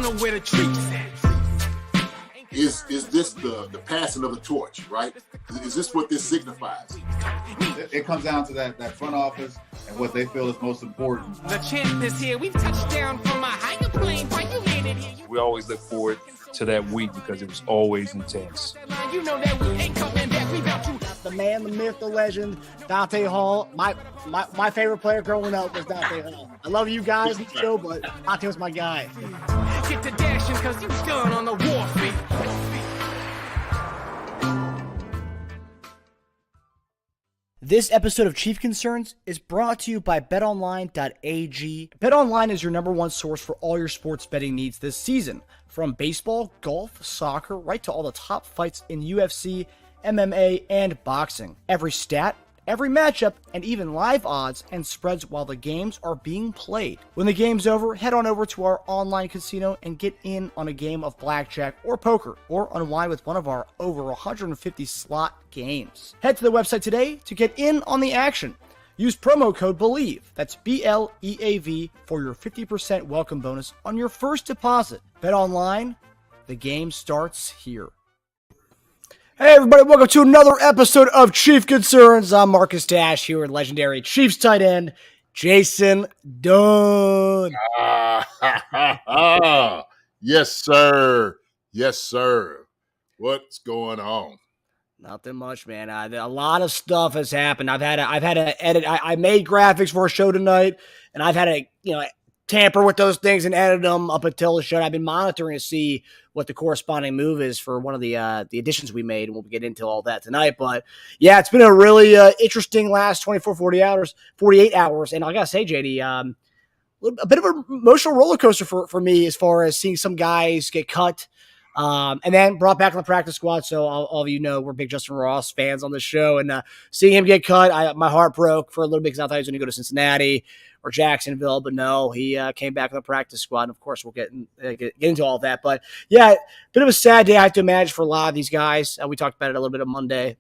know where the treats at. Is this the passing of the torch, right? Is this what this signifies? It comes down to that front office and what they feel is most important. The champ is here. We've touched down from a higher plane. Why you landed here? We always look forward to that week because it was always intense. You know that we ain't coming back. We about to. The man, the myth, the legend, Dante Hall. My favorite player growing up was Dante Hall. I love you guys in the show, but Dante was my guy. Get to dashing because you done on the warfare. This episode of Chief Concerns is brought to you by betonline.ag. BetOnline is your number one source for all your sports betting needs this season. From baseball, golf, soccer, right to all the top fights in UFC, MMA, and boxing. Every stat, every matchup, and even live odds and spreads while the games are being played. When the game's over, head on over to our online casino and get in on a game of blackjack or poker, or unwind with one of our over 150 slot games. Head to the website today to get in on the action. Use promo code BELIEVE, that's BLEAV, for your 50% welcome bonus on your first deposit. Bet online, the game starts here. Hey everybody, welcome to another episode of Chief Concerns. I'm Marcus Dash here with legendary Chiefs tight end, Jason Dunn. Yes, sir. Yes, sir. What's going on? Nothing much, man. A lot of stuff has happened. I've had to edit. I made graphics for a show tonight, and I've had to tamper with those things and edit them up until the show. I've been monitoring to see what the corresponding move is for one of the additions we made, and we'll get into all that tonight. But yeah, it's been a really interesting last 48 hours. And I gotta say, JD, a bit of an emotional roller coaster for me as far as seeing some guys get cut. And then brought back on the practice squad. So all of you know we're big Justin Ross fans on this show, and seeing him get cut, my heart broke for a little bit because I thought he was going to go to Cincinnati or Jacksonville, but no, he came back on the practice squad. And of course, we'll get into all of that. But yeah, bit of a sad day I have to imagine for a lot of these guys. We talked about it a little bit on Monday.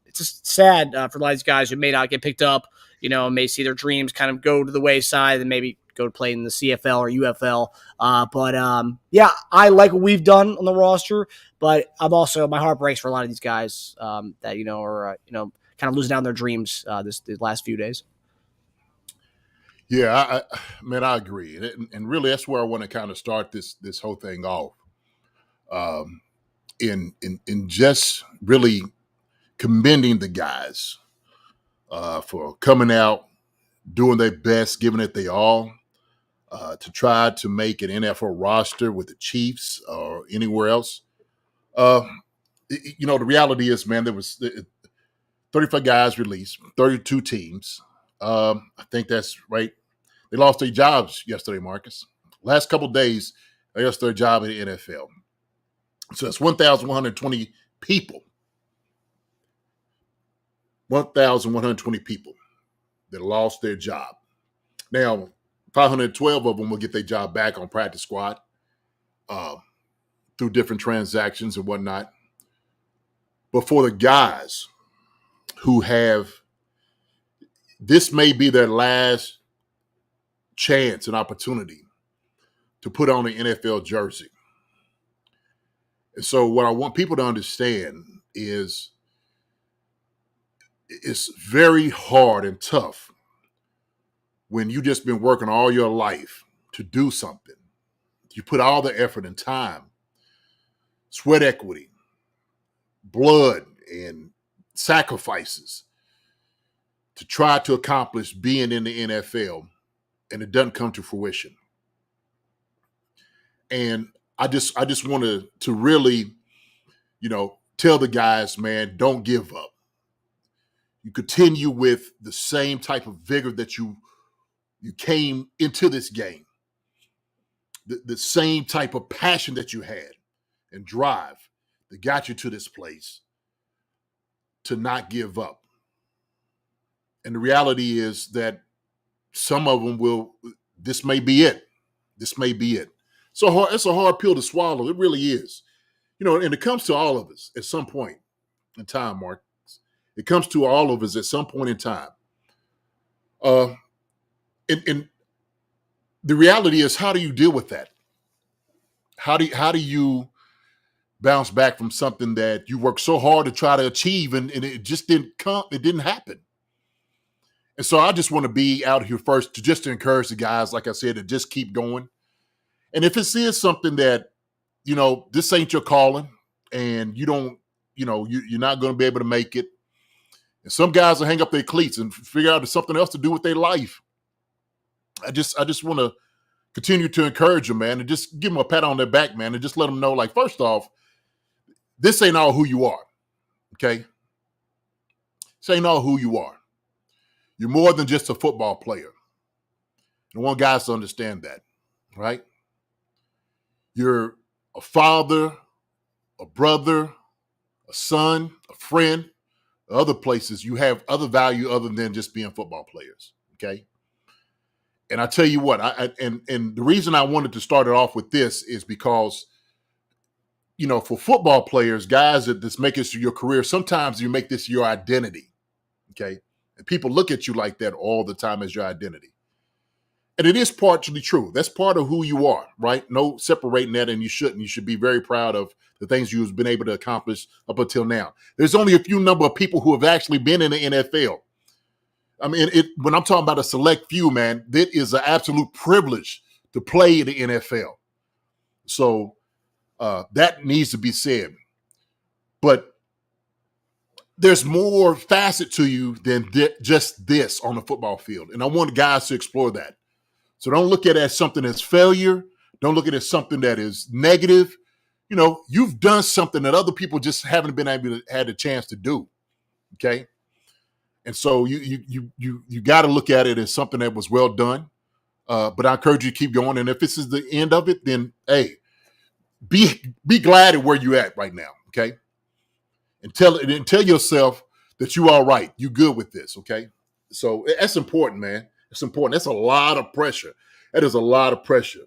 It's just sad for a lot of these guys who may not get picked up. May see their dreams kind of go to the wayside and maybe go to play in the CFL or UFL. Yeah, I like what we've done on the roster, but I'm also, my heart breaks for a lot of these guys that, are, kind of losing out their dreams these last few days. Yeah, I agree. And really, that's where I want to kind of start this whole thing off. In just really commending the guys for coming out, doing their best, giving it their all, to try to make an NFL roster with the Chiefs or anywhere else. The reality is, man, there was 35 guys released, 32 teams. I think that's right. They lost their jobs yesterday, Marcus. Last couple of days, they lost their job in the NFL. So it's 1,120 people. 1,120 people that lost their job. Now, 512 of them will get their job back on practice squad through different transactions and whatnot. But for the guys who this may be their last chance and opportunity to put on an NFL jersey. And so what I want people to understand is it's very hard and tough when you just been working all your life to do something. You put all the effort and time, sweat equity, blood, and sacrifices to try to accomplish being in the NFL, and it doesn't come to fruition. And I just wanted to really, tell the guys, man, don't give up. You continue with the same type of vigor that you came into this game, the same type of passion that you had and drive that got you to this place, to not give up. And the reality is that some of them this may be it. This may be it. So it's a hard pill to swallow. It really is. And it comes to all of us at some point in time, Mark. It comes to all of us at some point in time. And the reality is, how do you deal with that? how do you bounce back from something that you worked so hard to try to achieve and it just didn't come, it didn't happen? And so I just want to be out here first to just to encourage the guys, like I said, to just keep going. And if it is something that, this ain't your calling and you don't, you're not going to be able to make it. And some guys will hang up their cleats and figure out something else to do with their life. I just want to continue to encourage them, man, and just give them a pat on their back, man, and just let them know, like, first off, this ain't all who you are, okay? This ain't all who you are. You're more than just a football player. I want guys to understand that, right? You're a father, a brother, a son, a friend, other places. You have other value other than just being football players, okay? And I tell you what, and the reason I wanted to start it off with this is because, for football players, guys that make this your career, sometimes you make this your identity, okay? And people look at you like that all the time as your identity. And it is partially true. That's part of who you are, right? No separating that, and you shouldn't. You should be very proud of the things you've been able to accomplish up until now. There's only a few number of people who have actually been in the NFL. I mean, when I'm talking about a select few, man, that is an absolute privilege to play in the NFL. So that needs to be said. But there's more facet to you than just this on the football field. And I want guys to explore that. So don't look at it as something as failure. Don't look at it as something that is negative. You've done something that other people just haven't been able to had a chance to do. Okay. And so you got to look at it as something that was well done. But I encourage you to keep going. And if this is the end of it, then hey, be glad at where you're at right now. Okay. And tell yourself that you all right. You good with this. Okay. So that's important, man. It's important. That's a lot of pressure. That is a lot of pressure.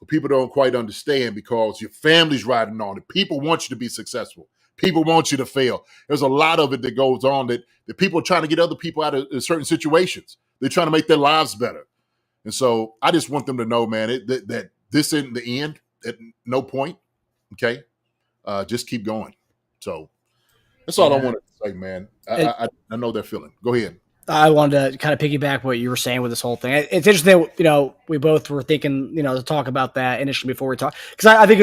But people don't quite understand because your family's riding on it. People want you to be successful. People want you to fail. There's a lot of it that goes on that people are trying to get other people out of certain situations. They're trying to make their lives better. And so I just want them to know, man, that this isn't the end at no point. Okay. Just keep going. So that's all I wanted to say, man. I know their feeling. Go ahead. I wanted to kind of piggyback what you were saying with this whole thing. It's interesting, we both were thinking, to talk about that initially before we talk, because I think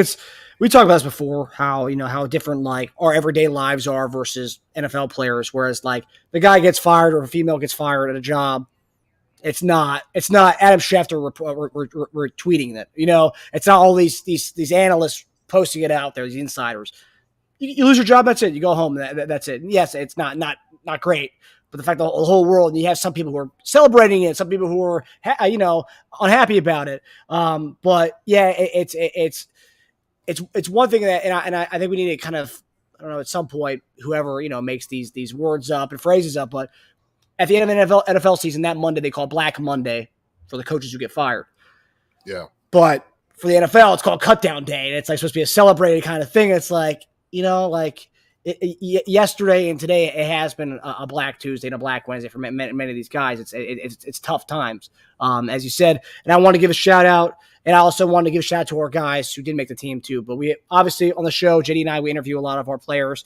we talked about this before, how, how different like our everyday lives are versus NFL players. Whereas like the guy gets fired or a female gets fired at a job, it's not Adam Schefter retweeting that, it's not all these analysts posting it out there, these insiders. You lose your job, that's it. You go home, that's it. And yes, it's not great. But the fact that the whole world, and you have some people who are celebrating it, some people who are, unhappy about it. But yeah, it's one thing that, and I think we need to kind of, I don't know, at some point, whoever, makes these words up and phrases up, but at the end of the NFL season, that Monday, they call Black Monday for the coaches who get fired. Yeah. But for the NFL, it's called Cut Down Day. And it's like supposed to be a celebrated kind of thing. It's like, yesterday and today it has been a Black Tuesday and a Black Wednesday for many of these guys. It's tough times, as you said. And I want to give a shout out, and I also want to give a shout out to our guys who didn't make the team too. But we obviously on the show, JD and I, we interview a lot of our players,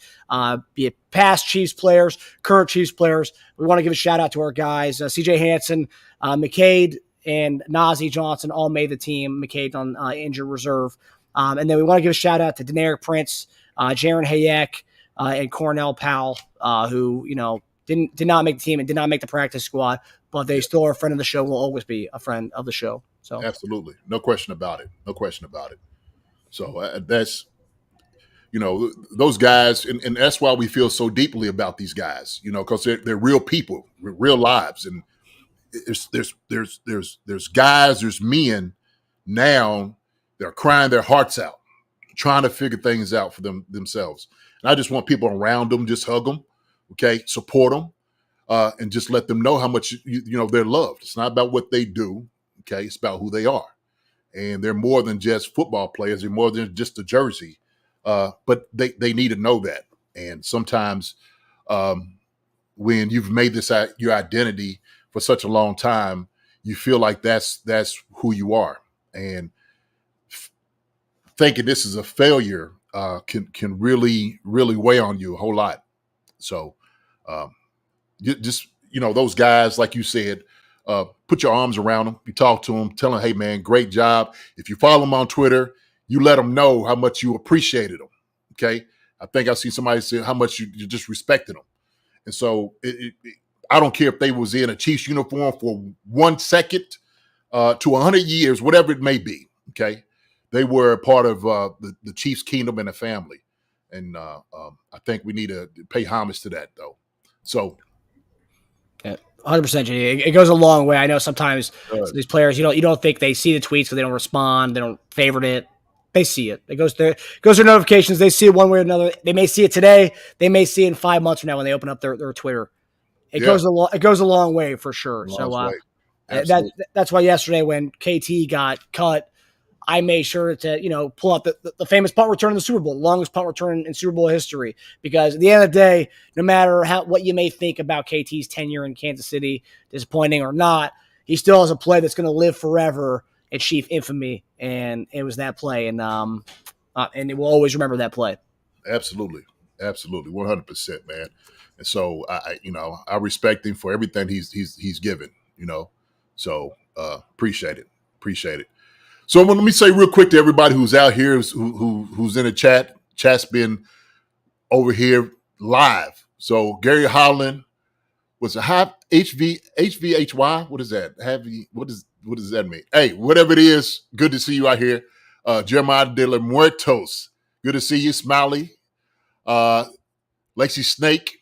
be it past Chiefs players, current Chiefs players. We want to give a shout out to our guys, CJ Hansen, McCade, and Nazi Johnson all made the team. McCade on injured reserve, and then we want to give a shout out to Deneric Prince, Jaron Hayek, and Cornell Powell, who, did not make the team and did not make the practice squad, but they still are a friend of the show, will always be a friend of the show. So absolutely. No question about it. No question about it. So that's, those guys, and that's why we feel so deeply about these guys, because they're real people, real lives. And there's guys, there's men now that are crying their hearts out, trying to figure things out for themselves. And I just want people around them, just hug them, okay, support them, and just let them know how much, they're loved. It's not about what they do, okay? It's about who they are. And they're more than just football players. They're more than just a jersey. But they need to know that. And sometimes when you've made this your identity for such a long time, you feel like that's who you are. And thinking this is a failure can really weigh on you a whole lot. So just those guys, like you said, put your arms around them. You talk to them, tell them, hey man, great job. If you follow them on Twitter, you let them know how much you appreciated them. Okay, I think I see somebody say how much you just respected them, and so I don't care if they was in a Chiefs uniform for 1 second to 100 years, whatever it may be. Okay, they were a part of the Chiefs' kingdom and a family, and I think we need to pay homage to that, though. So, 100%, JD. It goes a long way. I know sometimes these players, you don't think they see the tweets because they don't respond, they don't favorite it. They see it. It goes their notifications. They see it one way or another. They may see it today. They may see it in 5 months from now when they open up their Twitter. It goes a long way for sure. That's why yesterday when KT got cut, I made sure to pull up the famous punt return in the Super Bowl, the longest punt return in Super Bowl history. Because at the end of the day, no matter what you may think about KT's tenure in Kansas City, disappointing or not, he still has a play that's going to live forever in Chief infamy, and it was that play, and we'll always remember that play. Absolutely, 100%, man. And so I respect him for everything he's given. So appreciate it. So let me say real quick to everybody who's out here, who's in the chat. Chat's been over here live. So Gary Holland was a HVHY. What is that? What does that mean? Hey, whatever it is, good to see you out here. Jeremiah de la Muertos, good to see you. Smiley, Lexi Snake,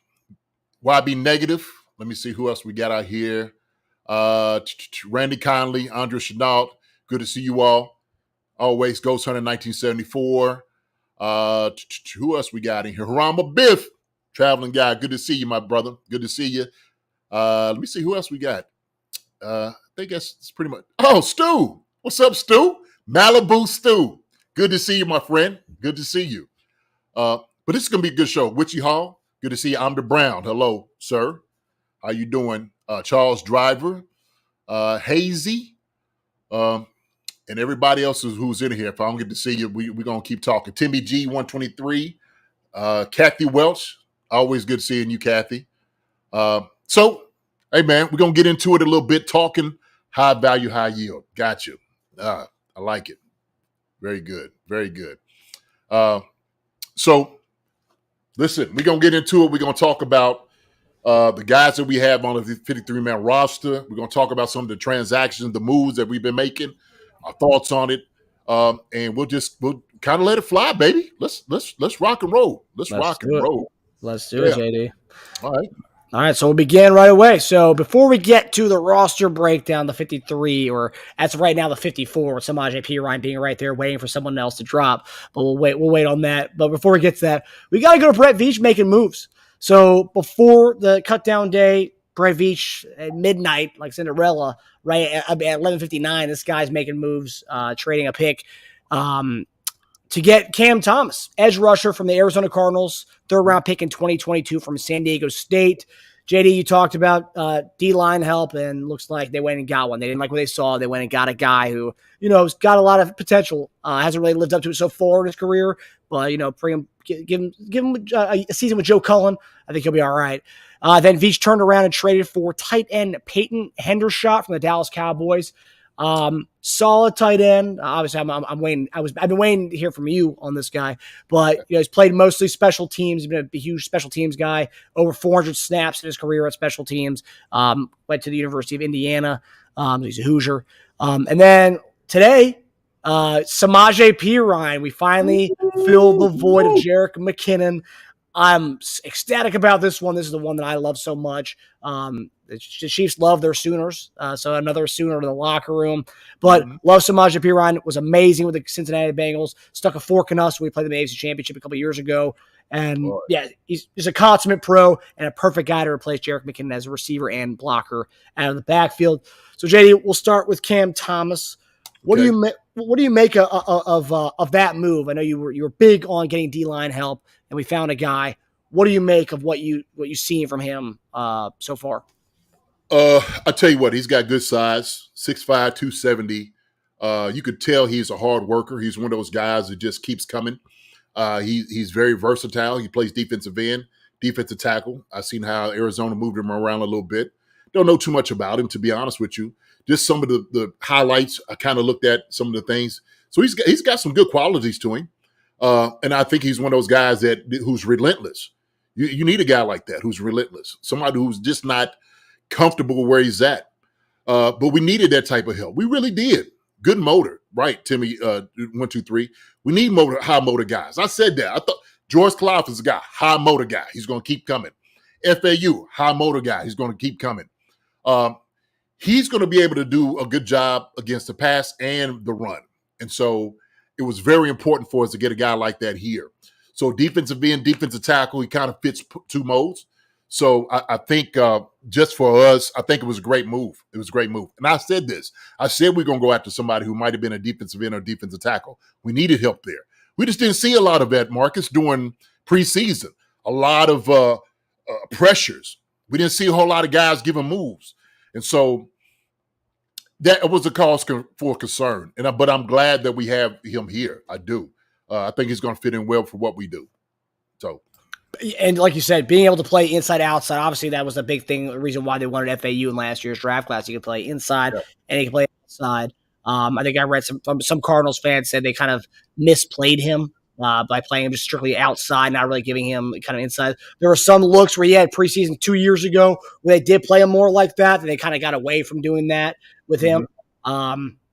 YB Negative. Let me see who else we got out here. Randy Conley, Andre Chenault, good to see you all. Always Ghost Hunter 1974. Who else we got in here? Harama Biff, traveling guy. Good to see you, my brother. Good to see you. Let me see who else we got. I think that's pretty much. Oh, Stu. What's up, Stu? Malibu Stu. Good to see you, my friend. Good to see you. But this is going to be a good show. Witchy Hall. Good to see you. I'm the Brown. Hello, sir. How you doing? Charles Driver. Hazy. And everybody else who's in here. If I don't get to see you, we're going to keep talking. Timmy G, 123. Kathy Welch. Always good seeing you, Kathy. So, hey, man, we're going to get into it a little bit, talking high value, high yield. Got you. I like it. Very good. Very good. So, listen, we're going to get into it. We're going to talk about the guys that we have on the 53-man roster. We're going to talk about some of the transactions, the moves that we've been making, our thoughts on it. And we'll kind of let it fly, baby. Let's rock and roll. Let's rock and roll. Let's do it, JD. All right, so we'll begin right away. So before we get to the roster breakdown, the 53, or as of right now, the 54, with Samaje Perine being right there waiting for someone else to drop. But we'll wait on that. But before we get to that, we got to go to Brett Veach making moves. So before the cutdown day, Brett Veach at midnight, like Cinderella, right at 11:59, this guy's making moves, trading a pick to get Cam Thomas, edge rusher from the Arizona Cardinals, third-round pick in 2022 from San Diego State. JD, you talked about D-line help, and looks like they went and got one. They didn't like what they saw. They went and got a guy who, has got a lot of potential. Hasn't really lived up to it so far in his career, but, give him a season with Joe Cullen. I think he'll be all right. Then Veach turned around and traded for tight end Peyton Hendershot from the Dallas Cowboys. Solid tight end. Obviously, I'm waiting. I've been waiting to hear from you on this guy, but he's played mostly special teams. He's been a huge special teams guy. Over 400 snaps in his career at special teams. Went to the University of Indiana. He's a Hoosier. And then today, Samaje Perine. We finally filled the void of Jerick McKinnon. I'm ecstatic about this one. This is the one that I love so much. The Chiefs love their Sooners, so another Sooner to the locker room. But love Samaje Perine. Was amazing with the Cincinnati Bengals. Stuck a fork in us when we played them in the AFC Championship a couple years ago. And, he's a consummate pro and a perfect guy to replace Jerick McKinnon as a receiver and blocker out of the backfield. So, JD, we'll start with Cam Thomas. What do you make of that move? I know you were big on getting D-line help, and we found a guy. What do you make of what you've seen from him so far? I tell you what, he's got good size, 6'5", 270. You could tell he's a hard worker. He's one of those guys that just keeps coming. He's very versatile. He plays defensive end, defensive tackle. I've seen how Arizona moved him around a little bit. Don't know too much about him, to be honest with you. Just some of the highlights. I kind of looked at some of the things. So he's got some good qualities to him. And I think he's one of those guys who's relentless. You need a guy like that who's relentless, somebody who's just not comfortable where he's at. But we needed that type of help. We really did. Good motor, right, Timmy? 1, 2, 3. We need high motor guys. I said that. I thought George Clough is a guy, high motor guy. He's going to keep coming. FAU, high motor guy. He's going to keep coming. He's going to be able to do a good job against the pass and the run. And so it was very important for us to get a guy like that here. So defensive end, defensive tackle, he kind of fits two modes. So I think just for us, I think it was a great move. It was a great move. And I said this. I said we're going to go after somebody who might have been a defensive end or defensive tackle. We needed help there. We just didn't see a lot of that, Marcus, during preseason. A lot of pressures. We didn't see a whole lot of guys giving moves. And so that was a cause for concern. But I'm glad that we have him here. I do. I think he's going to fit in well for what we do. So. And like you said, being able to play inside, outside, obviously that was a big thing, the reason why they wanted FAU in last year's draft class. He could play inside and he could play outside. I think I read some Cardinals fans said they kind of misplayed him by playing him just strictly outside, not really giving him kind of inside. There were some looks where he had preseason 2 years ago where they did play him more like that, and they kind of got away from doing that with him.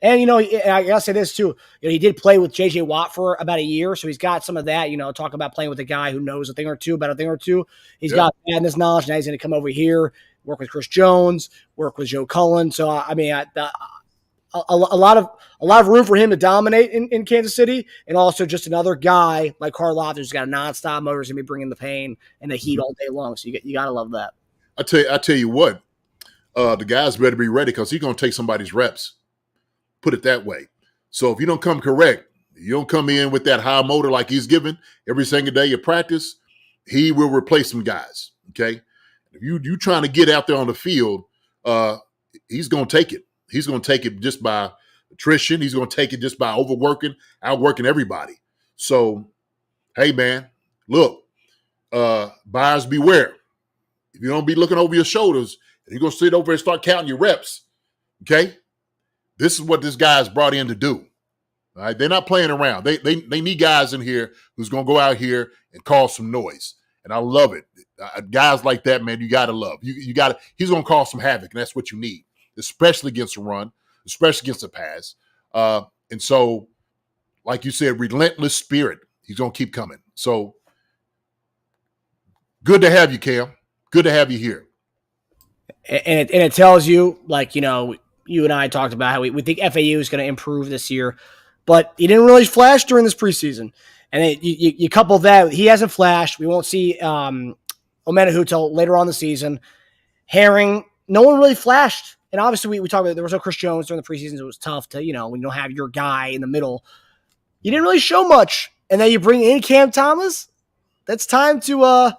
And, I got to say this, too. He did play with J.J. Watt for about a year, so he's got some of that, talk about playing with a guy who knows a thing or two about a thing or two. He's got that in his knowledge. Now he's going to come over here, work with Chris Jones, work with Joe Cullen. So, a lot of room for him to dominate in Kansas City, and also just another guy like Karloff who's got a nonstop motor, is going to be bringing the pain and the heat all day long. So you got to love that. I tell you what, the guys better be ready because he's going to take somebody's reps. Put it that way. So if you don't come correct, you don't come in with that high motor like he's given every single day of practice, he will replace some guys. Okay. If you trying to get out there on the field, he's going to take it. He's going to take it just by attrition. He's going to take it just by overworking, outworking everybody. So, hey, man, look, buyers beware. If you don't be looking over your shoulders, you're going to sit over and start counting your reps. Okay. This is what this guy is brought in to do. All right, they're not playing around. They need guys in here who's going to go out here and cause some noise, and I love it. Guys like that, man, you got to love. You got to. He's going to cause some havoc, and that's what you need, especially against a run, especially against a pass. And so, like you said, relentless spirit. He's going to keep coming. So good to have you, Cam. Good to have you here. And it tells you, you and I talked about how we think FAU is going to improve this year, but he didn't really flash during this preseason. And then you couple that, he hasn't flashed. We won't see Omenihu till later on in the season. Herring, no one really flashed. And obviously we talked about there was no Chris Jones during the preseason. So it was tough to, when you don't have your guy in the middle. You didn't really show much. And then you bring in Cam Thomas. That's time to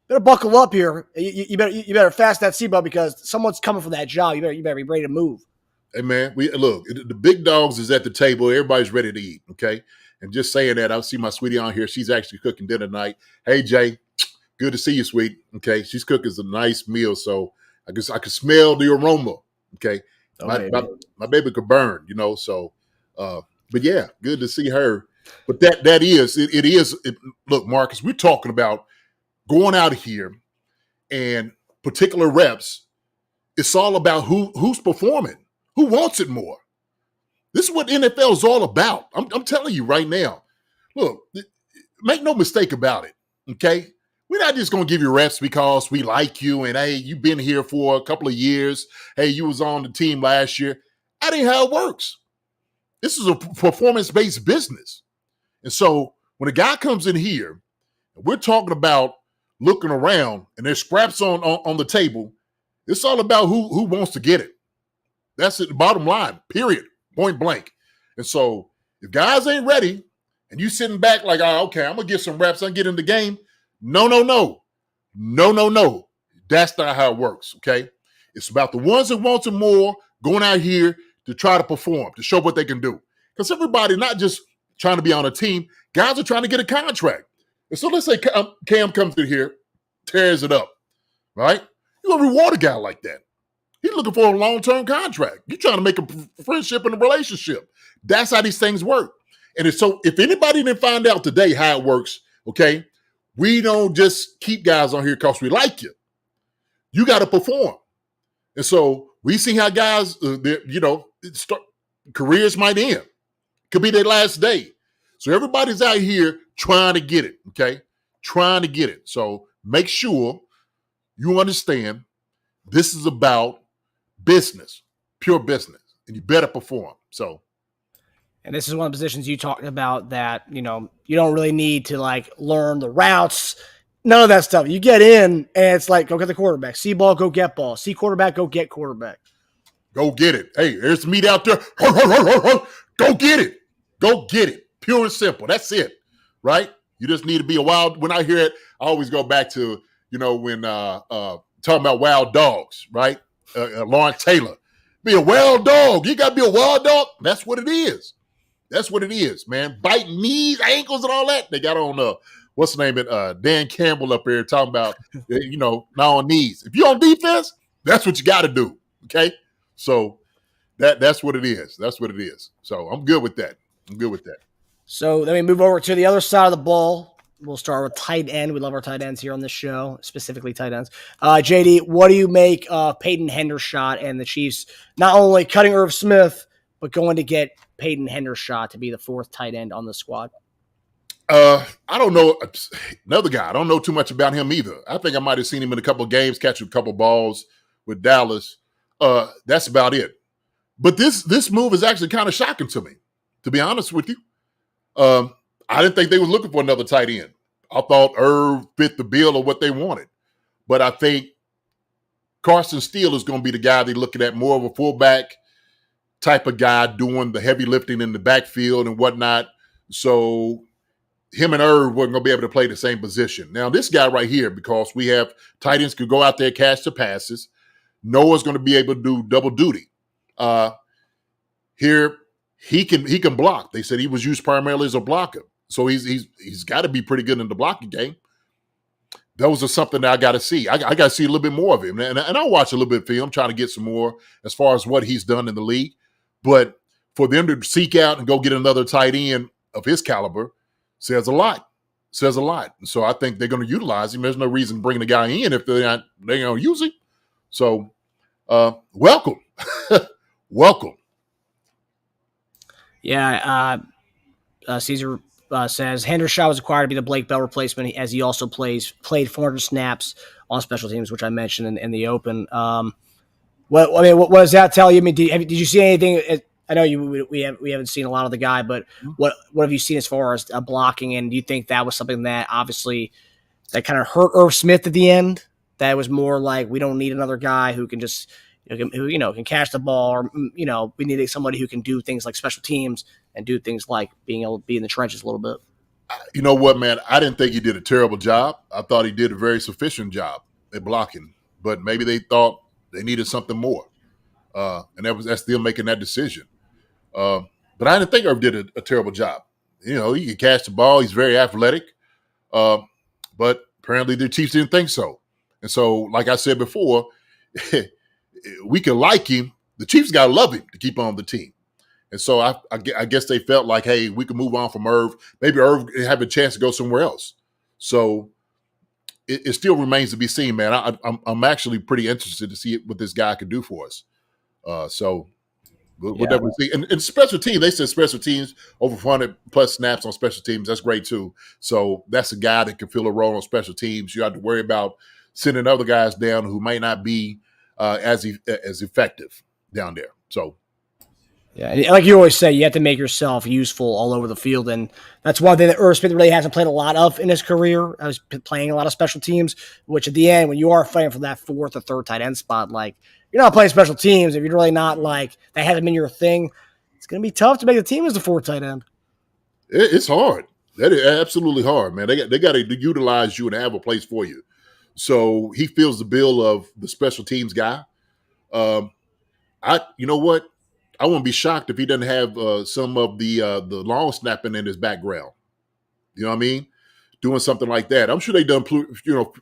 better buckle up here. You better fast that seatbelt because someone's coming for that job. You better be ready to move. Hey man, look, the big dogs is at the table. Everybody's ready to eat. Okay, and just saying that, I see my sweetie on here. She's actually cooking dinner tonight. Hey Jay, good to see you, sweet. Okay, she's cooking a nice meal, so I could smell the aroma. Okay, my baby could burn, So, but yeah, good to see her. But that is it is. Look, Marcus, we're talking about going out of here and particular reps. It's all about who's performing, who wants it more. This is what NFL is all about. I'm telling you right now. Look, make no mistake about it, okay? We're not just going to give you reps because we like you and, hey, you've been here for a couple of years. Hey, you was on the team last year. That ain't how it works. This is a performance-based business. And so when a guy comes in here, we're talking about looking around and there's scraps on the table. It's all about who wants to get it. That's it, the bottom line, period, point blank. And so if guys ain't ready and you sitting back like, oh, okay, I'm going to get some reps, I'm going to get in the game. No. That's not how it works, okay? It's about the ones that want some more going out here to try to perform, to show what they can do. Because everybody not just trying to be on a team, guys are trying to get a contract. And so let's say Cam comes in here, tears it up, right? You're going to reward a guy like that. He's looking for a long-term contract. You're trying to make a friendship and a relationship. That's how these things work. And it's so if anybody didn't find out today how it works, okay, we don't just keep guys on here because we like you. You got to perform. And so we see how guys, careers might end. Could be their last day. So everybody's out here trying to get it, okay? Trying to get it. So make sure you understand this is about business, pure business, and you better perform. So, and this is one of the positions you talked about that, you don't really need to like learn the routes, none of that stuff. You get in and it's like, go get the quarterback. See ball, go get ball. See quarterback, go get quarterback. Go get it. Hey, there's meat out there. Go get it. Go get it. Pure and simple. That's it, right? You just need to be a wild. When I hear it, I always go back to, when talking about wild dogs, right? Lawrence Taylor. Be a wild dog. You got to be a wild dog. That's what it is. That's what it is, man. Biting knees, ankles, and all that. They got on, what's the name of Dan Campbell up here talking about, not on knees. If you're on defense, that's what you got to do, okay? So that's what it is. That's what it is. So I'm good with that. So then we move over to the other side of the ball. We'll start with tight end. We love our tight ends here on this show, specifically tight ends. JD, what do you make of Peyton Hendershot and the Chiefs not only cutting Irv Smith, but going to get Peyton Hendershot to be the fourth tight end on the squad? I don't know. Another guy. I don't know too much about him either. I think I might have seen him in a couple of games, catch a couple of balls with Dallas. That's about it. But this move is actually kind of shocking to me, to be honest with you. I didn't think they were looking for another tight end. I thought Irv fit the bill of what they wanted. But I think Carson Steele is going to be the guy they're looking at, more of a fullback type of guy doing the heavy lifting in the backfield and whatnot. So him and Irv weren't going to be able to play the same position. Now, this guy right here, because we have tight ends could go out there, catch the passes. Noah's going to be able to do double duty. Here, he can block. They said he was used primarily as a blocker. So he's got to be pretty good in the blocking game. Those are something that I got to see. I got to see a little bit more of him. And I'll watch a little bit of film, trying to get some more as far as what he's done in the league. But for them to seek out and go get another tight end of his caliber says a lot. And so I think they're going to utilize him. There's no reason to bring the guy in if they're going to use him. So welcome. Welcome. Yeah, Caesar says Hendershot was acquired to be the Blake Bell replacement, as he also played 400 snaps on special teams, which I mentioned in the open. What does that tell you? I mean, did you see anything? I know we haven't seen a lot of the guy, but what have you seen as far as blocking? And do you think that was something that obviously that kind of hurt Irv Smith at the end? That was more like, we don't need another guy who can just can catch the ball, or we needed somebody who can do things like special teams and do things like being able to be in the trenches a little bit. You know what, man? I didn't think he did a terrible job. I thought he did a very sufficient job at blocking, but maybe they thought they needed something more, and that's them making that decision. But I didn't think Irv did a terrible job. He can catch the ball. He's very athletic, but apparently the Chiefs didn't think so. And so, like I said before, we can like him. The Chiefs got to love him to keep on the team. And so I guess they felt like, hey, we can move on from Irv. Maybe Irv have a chance to go somewhere else. So it still remains to be seen, man. I'm actually pretty interested to see what this guy can do for us. So we'll definitely see. And special teams, they said special teams, over 400 plus snaps on special teams. That's great too. So that's a guy that can fill a role on special teams. You have to worry about sending other guys down who might not be as effective down there. So, yeah, and like you always say, you have to make yourself useful all over the field, and that's one thing that Irv Smith really hasn't played a lot of in his career. I was playing a lot of special teams, which at the end, when you are fighting for that fourth or third tight end spot, like, you're not playing special teams if you're really not, like, that hasn't been your thing. It's going to be tough to make the team as the fourth tight end. It's hard. That is absolutely hard, man. They got to utilize you and have a place for you. So he fills the bill of the special teams guy. You know what? I wouldn't be shocked if he doesn't have some of the long snapping in his background. You know what I mean? Doing something like that. I'm sure they done, full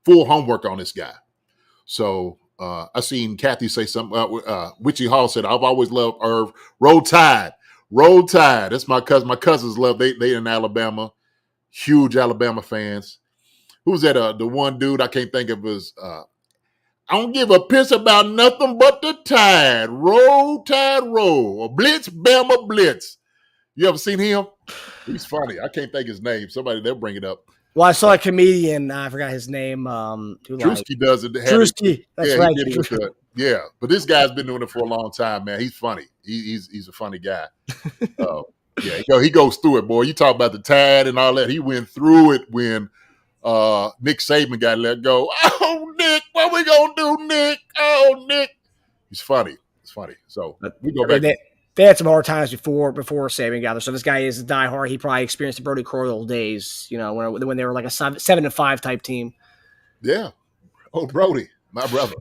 homework on this guy. So I seen Kathy say something. Witchy Hall said, "I've always loved Irv. Roll Tide, Roll Tide." That's my cousin. My cousins love. They in Alabama, huge Alabama fans. Who's that? The one dude I can't think of his. I don't give a piss about nothing but the Tide. Roll Tide, roll. Or Blitz, Bama, Blitz. You ever seen him? He's funny. I can't think his name. Somebody, they'll bring it up. Well, I saw a comedian. I forgot his name. Drewski does it. Drewski. That's right. He did it yeah, but this guy's been doing it for a long time, man. He's funny. He's a funny guy. Yeah, he goes through it, boy. You talk about the Tide and all that. He went through it when Nick Saban got let go. Oh, Nick, what we gonna do, Nick? Oh, Nick. He's funny. It's funny. So we go back. They had some hard times before Saban got there. So this guy is a diehard. He probably experienced the Brody Croyle days, when they were like a 7-5 type team. Yeah. Oh, Brody, my brother.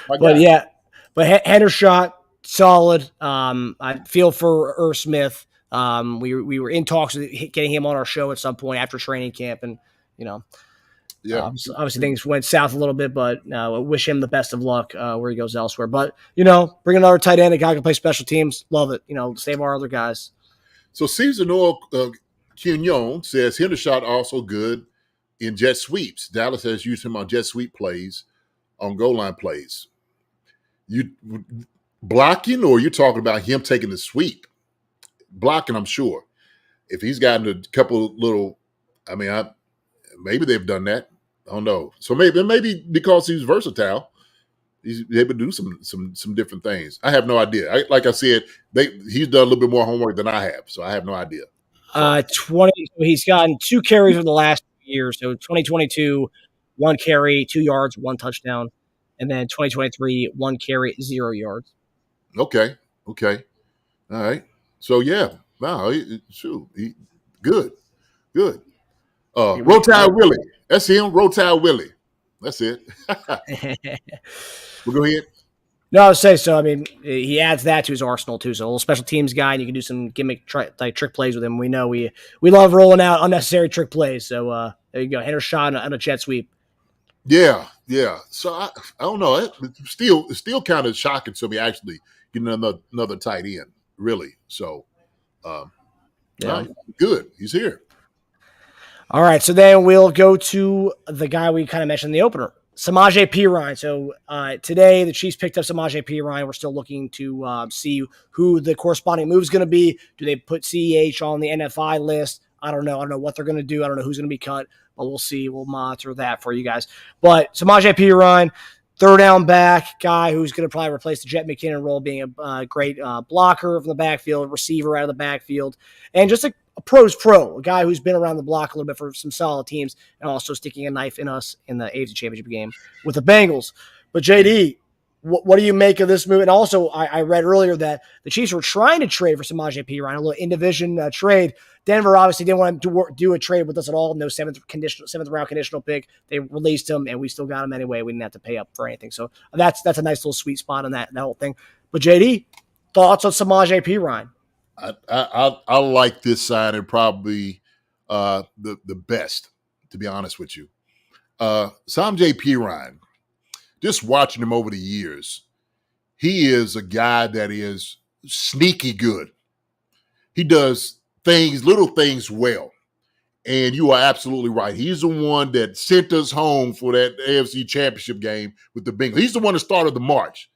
But Hendershot, solid. I feel for Irv Smith. We were in talks with getting him on our show at some point after training camp, and obviously things went south a little bit, but I wish him the best of luck where he goes elsewhere. But, bring another tight end, a guy who can play special teams. Love it. Save our other guys. So Caesar Noah Quignon says Hendershot also good in jet sweeps. Dallas has used him on jet sweep plays, on goal line plays. You blocking, or you're talking about him taking the sweep? Blocking, I'm sure. If he's gotten a couple little, maybe they've done that. I don't know. So maybe because he's versatile, he's able to do some different things. I have no idea. Like I said, he's done a little bit more homework than I have, so I have no idea. 20. He's gotten 2 carries over the last year. So 2022, 1 carry, 2 yards, 1 touchdown, and then 2023, 1 carry, 0 yards. Okay. All right. So yeah, wow, good. Rotile Willie. That's him, Rotile Willie. That's it. We'll go ahead. No, I would say so. He adds that to his arsenal too. So a little special teams guy, and you can do some gimmick trick plays with him. We know we love rolling out unnecessary trick plays. So there you go, Hendershot on a jet sweep. Yeah. So I don't know. It's still kind of shocking to me actually getting another tight end, really. So good. He's here. All right, so then we'll go to the guy we kind of mentioned in the opener, Samaje Perine. So today the Chiefs picked up Samaje Perine. We're still looking to see who the corresponding move is going to be. Do they put CEH on the NFI list? I don't know. I don't know what they're going to do. I don't know who's going to be cut, but we'll see. We'll monitor that for you guys. But Samaje Perine, third down back guy who's going to probably replace the Jet McKinnon role, being a great blocker from the backfield, receiver out of the backfield, and just a pro's pro, a guy who's been around the block a little bit for some solid teams, and also sticking a knife in us in the AFC Championship game with the Bengals. But JD, what do you make of this move? And also, I read earlier that the Chiefs were trying to trade for Samaje Perine, a little in-division trade. Denver obviously didn't want to do a trade with us at all. No seventh round conditional pick. They released him, and we still got him anyway. We didn't have to pay up for anything. So that's a nice little sweet spot on that whole thing. But JD, thoughts on Samaje Perine? I like this signing probably the best, to be honest with you. Samaje Perine, just watching him over the years, he is a guy that is sneaky good. He does little things well. And you are absolutely right. He's the one that sent us home for that AFC Championship game with the Bengals. He's the one that started the march,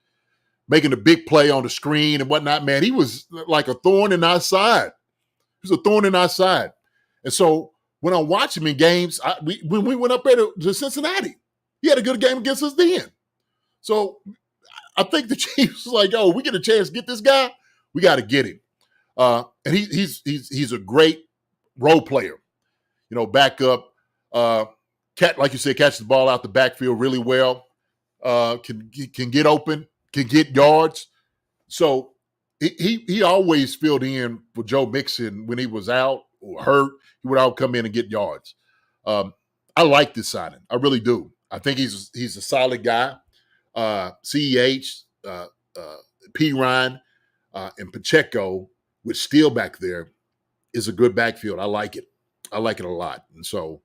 making a big play on the screen and whatnot. Man, he was like a thorn in our side. He was a thorn in our side. And so when I watch him in games, when we went up there to Cincinnati, he had a good game against us then. So I think the Chiefs was like, we get a chance to get this guy, we got to get him. And he's a great role player. Back up, like you said, catches the ball out the backfield really well. Can get open, can get yards. So he always filled in for Joe Mixon when he was out or hurt. He would all come in and get yards. I like this signing. I really do. I think he's a solid guy. CEH, Perine and Pacheco with Steele back there is a good backfield. I like it. I like it a lot. And so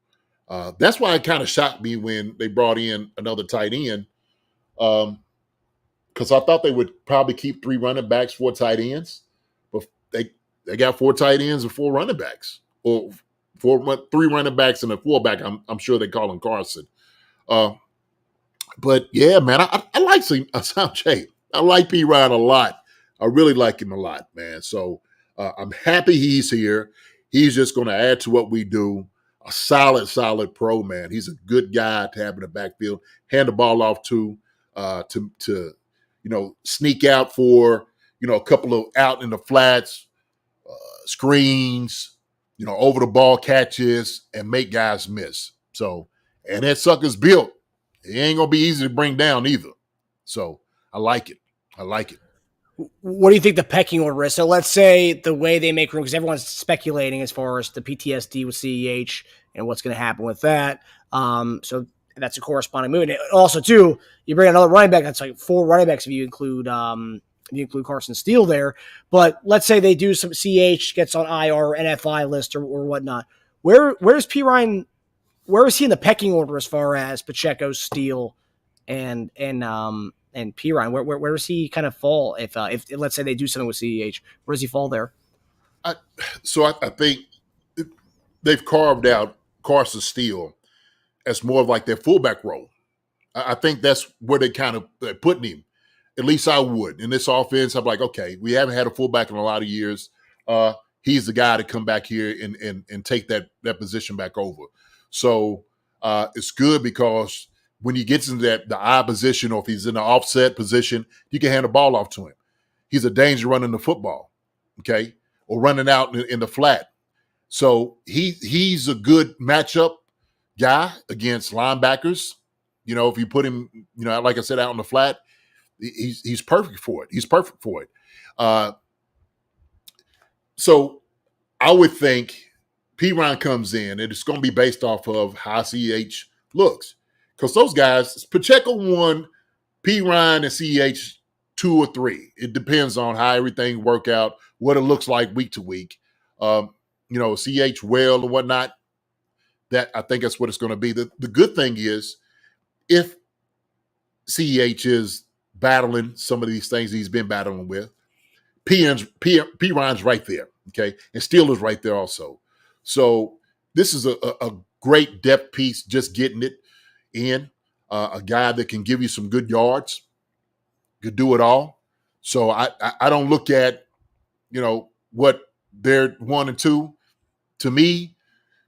that's why it kind of shocked me when they brought in another tight end, because I thought they would probably keep 3 running backs, 4 tight ends, but they got 4 tight ends and 4 running backs, or 3 running backs and a fullback. I'm sure they call him Carson. But yeah, man, I like Samaje. I like Perine a lot. I really like him a lot, man. So I'm happy he's here. He's just going to add to what we do. A solid pro, man. He's a good guy to have in the backfield. Hand the ball off to sneak out for a couple of out in the flats, screens, over the ball catches, and make guys miss. So, and that sucker's built. It ain't gonna be easy to bring down either. So I like it. What do you think the pecking order is? So let's say the way they make room, because everyone's speculating as far as the PTSD with CEH and what's going to happen with that. So that's a corresponding move. And also, too, you bring another running back. That's like 4 running backs if you include Carson Steele there. But let's say they do some CEH gets on IR or NFI list or whatnot. Where's Perine? Where is he in the pecking order as far as Pacheco, Steele, and Perine? Where does he kind of fall if let's say they do something with CEH? Where does he fall there? I think they've carved out Carson Steele as more of like their fullback role. I think that's where they kind of putting him. At least I would. In this offense, I'm like, okay, we haven't had a fullback in a lot of years. He's the guy to come back here and take that position back over. So it's good because when he gets into the I position, or if he's in the offset position, you can hand the ball off to him. He's a danger running the football, okay, or running out in the flat. So he's a good matchup guy against linebackers. If you put him, like I said, out in the flat, he's perfect for it. So I would think Perine comes in, and it's going to be based off of how CEH looks. Because those guys, Pacheco 1, Perine and CEH 2 or 3. It depends on how everything work out, what it looks like week to week. CEH well and whatnot. That I think that's what it's going to be. The good thing is, if CEH is battling some of these things he's been battling with, Perine's right there, okay? And Steele is right there also. So this is a great depth piece, just getting it in. A guy that can give you some good yards, could do it all. So I don't look at, what they're 1 and 2. To me,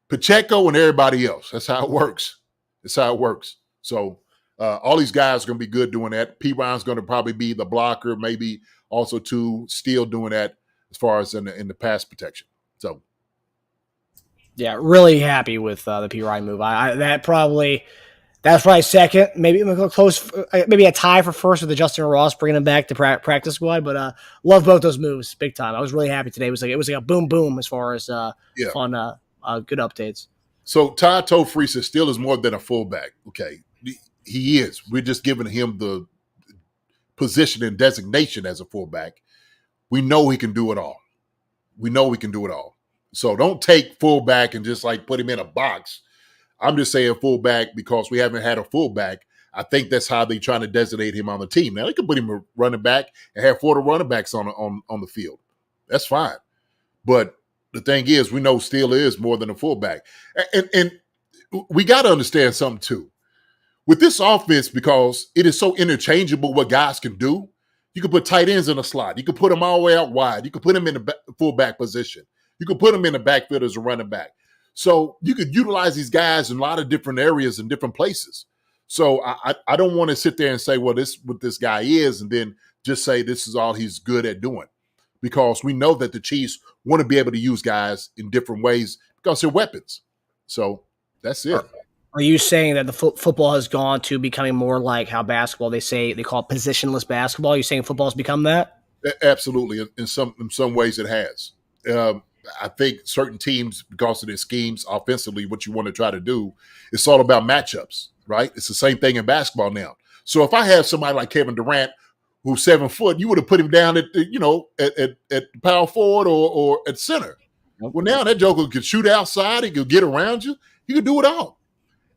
Pacheco and everybody else. That's how it works. So all these guys are going to be good doing that. Perine's going to probably be the blocker, maybe also too, Steele doing that as far as in the pass protection. So. Yeah, really happy with the Perine move. That's probably second, maybe close, maybe a tie for first with the Justin Ross bringing him back to practice squad. But love both those moves, big time. I was really happy today. It was like a boom as far as fun, good updates. So Todd Tofree says Steele is more than a fullback. Okay, he is. We're just giving him the position and designation as a fullback. We know he can do it all. So don't take fullback and just like put him in a box. I'm just saying fullback because we haven't had a fullback. I think that's how they're trying to designate him on the team. Now, they could put him a running back and have 4 running backs on the field. That's fine. But the thing is, we know Steele is more than a fullback. And we got to understand something, too. With this offense, because it is so interchangeable what guys can do, you can put tight ends in a slot. You can put them all the way out wide. You can put them in the fullback position. You can put them in the backfield as a running back. So you could utilize these guys in a lot of different areas and different places. So I don't want to sit there and say, well, this is what this guy is, and then just say this is all he's good at doing. Because we know that the Chiefs want to be able to use guys in different ways because they're weapons. So that's it. Are you saying that the football has gone to becoming more like how basketball, they call it positionless basketball? Are you saying football has become that? Absolutely. In some ways it has. I think certain teams, because of their schemes offensively, what you want to try to do, it's all about matchups, right? It's the same thing in basketball now. So if I have somebody like Kevin Durant who's 7 foot, you would have put him down at at power forward or at center. Nope. Well, now that joker could shoot outside, he could get around you, he could do it all.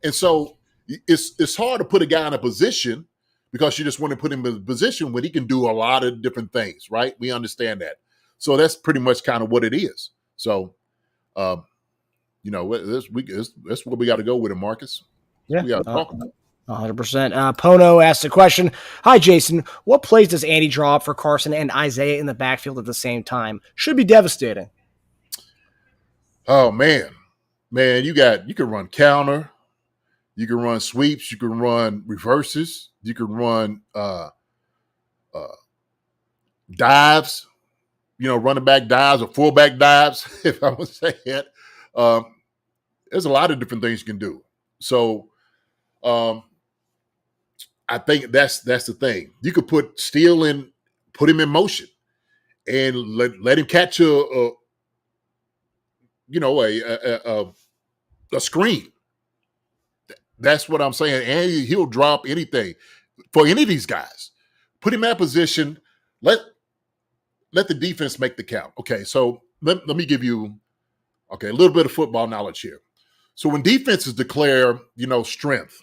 And so it's hard to put a guy in a position because you just want to put him in a position when he can do a lot of different things, right? We understand that. So that's pretty much kind of what it is. So, that's what we got to go with it, Marcus. Yeah, we got to talk about. 100%. Pono asked the question, hi, Jason. What plays does Andy draw up for Carson and Isaiah in the backfield at the same time? Should be devastating. Oh, man. You can run counter. You can run sweeps. You can run reverses. You can run dives, running back dives or fullback dives, if I would say it. There's a lot of different things you can do. So I think that's the thing. You could put Steele in, put him in motion, and let him catch a screen. That's what I'm saying. And he'll drop anything for any of these guys. Put him in that position. Let the defense make the count. Okay, so let me give you a little bit of football knowledge here. So when defenses declare, strength,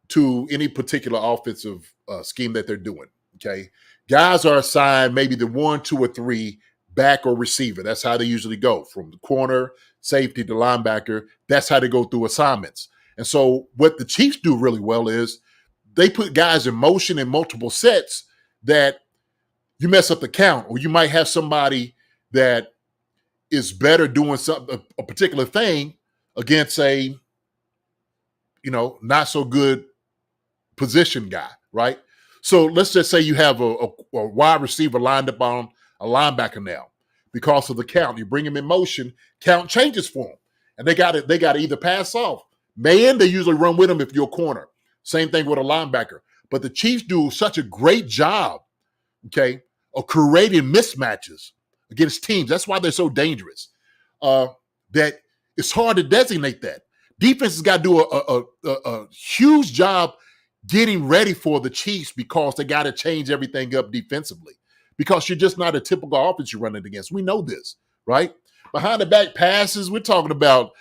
to any particular offensive scheme that they're doing, guys are assigned maybe the 1, 2, or 3 back or receiver. That's how they usually go from the corner, safety to linebacker. That's how they go through assignments. And so what the Chiefs do really well is they put guys in motion in multiple sets that you mess up the count, or you might have somebody that is better doing a particular thing against a, not so good position guy, right? So let's just say you have a wide receiver lined up on a linebacker now. Because of the count, you bring him in motion, count changes for him. And they got to either pass off. Man, they usually run with him if you're a corner. Same thing with a linebacker. But the Chiefs do such a great job, of creating mismatches against teams. That's why they're so dangerous. That it's hard to designate that. Defense has got to do a huge job getting ready for the Chiefs because they got to change everything up defensively. Because you're just not a typical offense you're running against. We know this, right? Behind the back passes, we're talking about,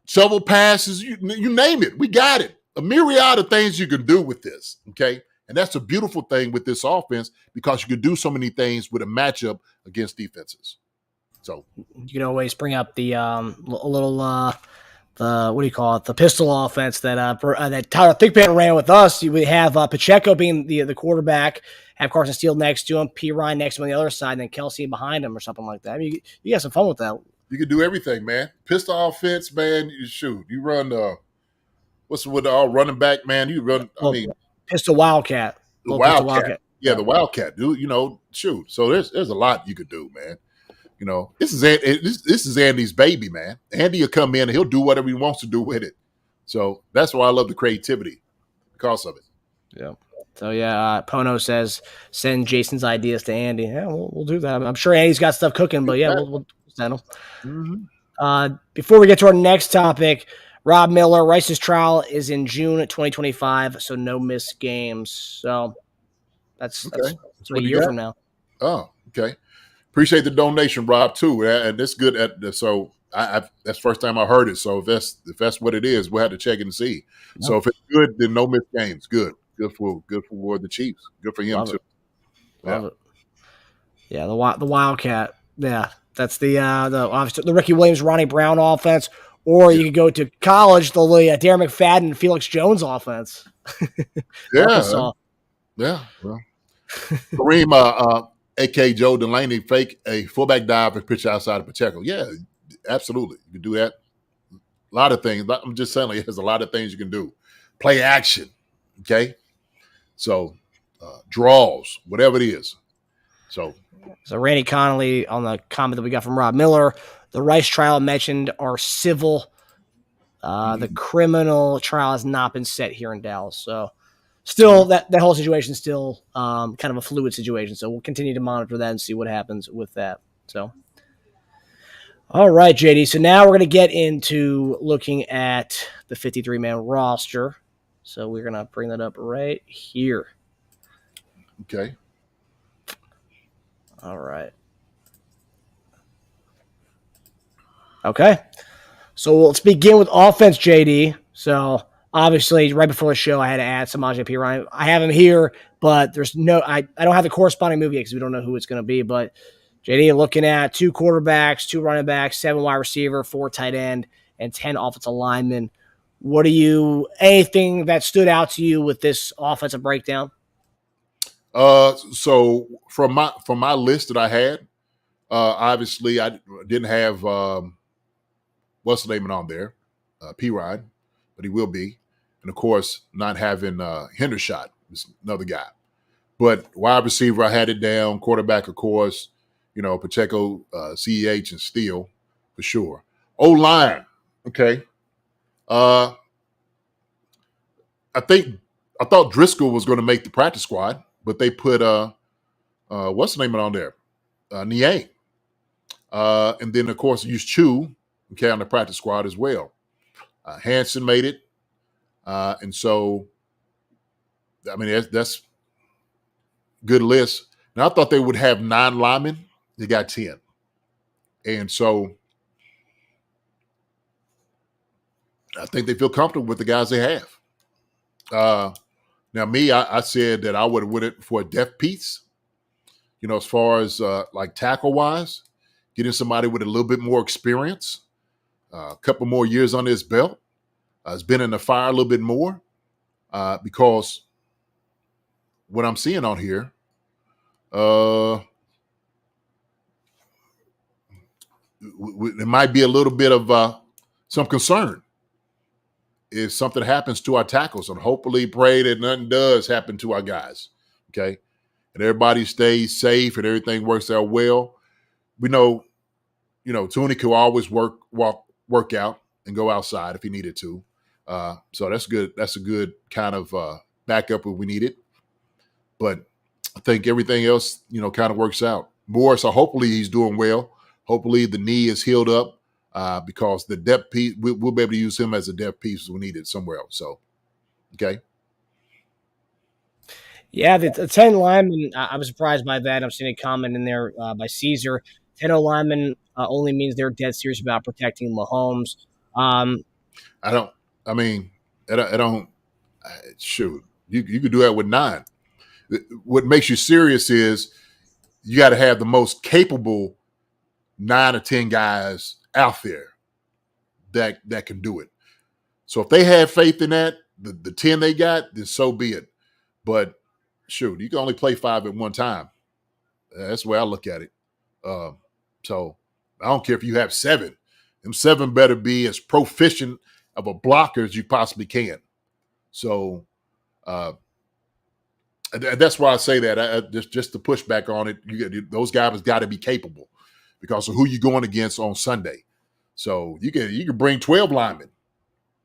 shovel passes, you name it. We got it. A myriad of things you can do with this, okay? And that's a beautiful thing with this offense because you can do so many things with a matchup against defenses. So you can always bring up the the pistol offense that Tyler Thigpen ran with us. We have Pacheco being the quarterback, have Carson Steele next to him, Perine next to him on the other side, and then Kelsey behind him or something like that. I mean, you got some fun with that. You can do everything, man. Pistol offense, man. You run what's with the running back, man? You run. Pistol Wildcat. The Wildcat. Yeah, the Wildcat. Shoot. So there's a lot you could do, man. This is Andy's baby, man. Andy will come in and he'll do whatever he wants to do with it. So that's why I love the creativity because of it. Yeah. So Pono says send Jason's ideas to Andy. Yeah, we'll do that. I'm sure Andy's got stuff cooking, but yeah, we'll send them. Mm-hmm. Before we get to our next topic, Rob Miller, Rice's trial is in June 2025, so no missed games. So that's a year from now. Oh, okay. Appreciate the donation, Rob, too, and it's good. So that's the first time I heard it. So if that's what it is, we'll have to check and see. No. So if it's good, then no missed games. Good for the Chiefs. Good for him Love too. Love it. Yeah, the Wildcat. Yeah, that's obviously the Ricky Williams, Ronnie Brown offense. Or you could go to college, the Darren McFadden, Felix Jones offense. Yeah. Well, Kareem, a.k.a. Joe Delaney, fake a fullback dive and pitch outside of Pacheco. Yeah, absolutely. You can do that. A lot of things. I'm just saying, there's a lot of things you can do. Play action, okay? So, draws, whatever it is. So Randy Connolly on the comment that we got from Rob Miller, the Rice trial mentioned are civil. The criminal trial has not been set here in Dallas. So still, that whole situation is still kind of a fluid situation. So we'll continue to monitor that and see what happens with that. So, all right, JD. So now we're going to get into looking at the 53-man roster. So we're going to bring that up right here. Okay. All right. Okay. So let's begin with offense, JD. So obviously, right before the show, I had to add Samaje Perine. I have him here, but there's no, I don't have the corresponding movie because we don't know who it's going to be. But JD, looking at 2 quarterbacks, 2 running backs, 7 wide receiver, 4 tight end, and 10 offensive linemen. What do you, anything that stood out to you with this offensive breakdown? So from my list that I had, obviously I didn't have what's the name on there, Perine, but he will be, and of course not having Hendershot is another guy. But wide receiver, I had it down. Quarterback, of course, Pacheco, CEH, and Steele for sure. O-line, okay. I thought Driscoll was going to make the practice squad, but they put what's the name on there, Niang, and then of course used Chu, okay, on the practice squad as well. Hanson made it, and so I mean that's good list. Now I thought they would have 9 linemen. They got 10, and so I think they feel comfortable with the guys they have. Now, me, I said that I would have went it for a depth piece, as far as like tackle-wise, getting somebody with a little bit more experience, a couple more years on his belt, has been in the fire a little bit more, because what I'm seeing on here, it might be a little bit of some concern if something happens to our tackles, and hopefully pray that nothing does happen to our guys, okay? And everybody stays safe and everything works out well. We know, Tooney could always work out and go outside if he needed to. So that's good. That's a good kind of backup if we need it. But I think everything else, kind of works out. So hopefully he's doing well. Hopefully the knee is healed up. Because the depth piece, we'll be able to use him as a depth piece if we need it somewhere else. So, okay. Yeah, the 10 linemen, I was surprised by that. I'm seeing a comment in there by Caesar. 10 linemen only means they're dead serious about protecting Mahomes. Shoot, you could do that with 9. What makes you serious is you got to have the most capable 9 or 10 guys out there that can do it. So if they have faith in that, the 10 they got, then so be it. But shoot, you can only play 5 at one time. That's the way I look at it. So I don't care if you have 7. Them 7 better be as proficient of a blocker as you possibly can. So that's why I say that. Just to push back on it, those guys got to be capable because of who you're going against on Sunday. So you can bring 12 linemen.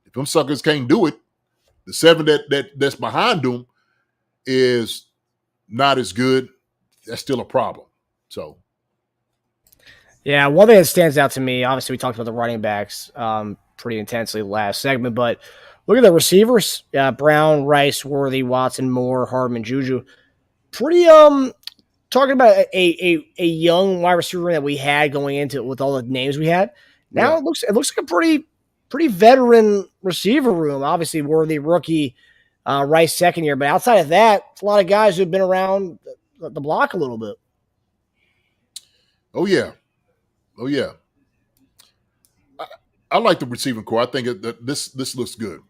If them suckers can't do it, the 7 that's behind them is not as good. That's still a problem. So, yeah, one thing that stands out to me, obviously we talked about the running backs pretty intensely last segment, but look at the receivers: Brown, Rice, Worthy, Watson, Moore, Hardman, Juju. Pretty talking about a young wide receiver that we had going into it with all the names we had. Now yeah. it looks like a pretty veteran receiver room. Obviously, Worthy rookie, Rice second year, but outside of that, it's a lot of guys who've been around the block a little bit. Oh yeah. I like the receiving core. I think that this looks good.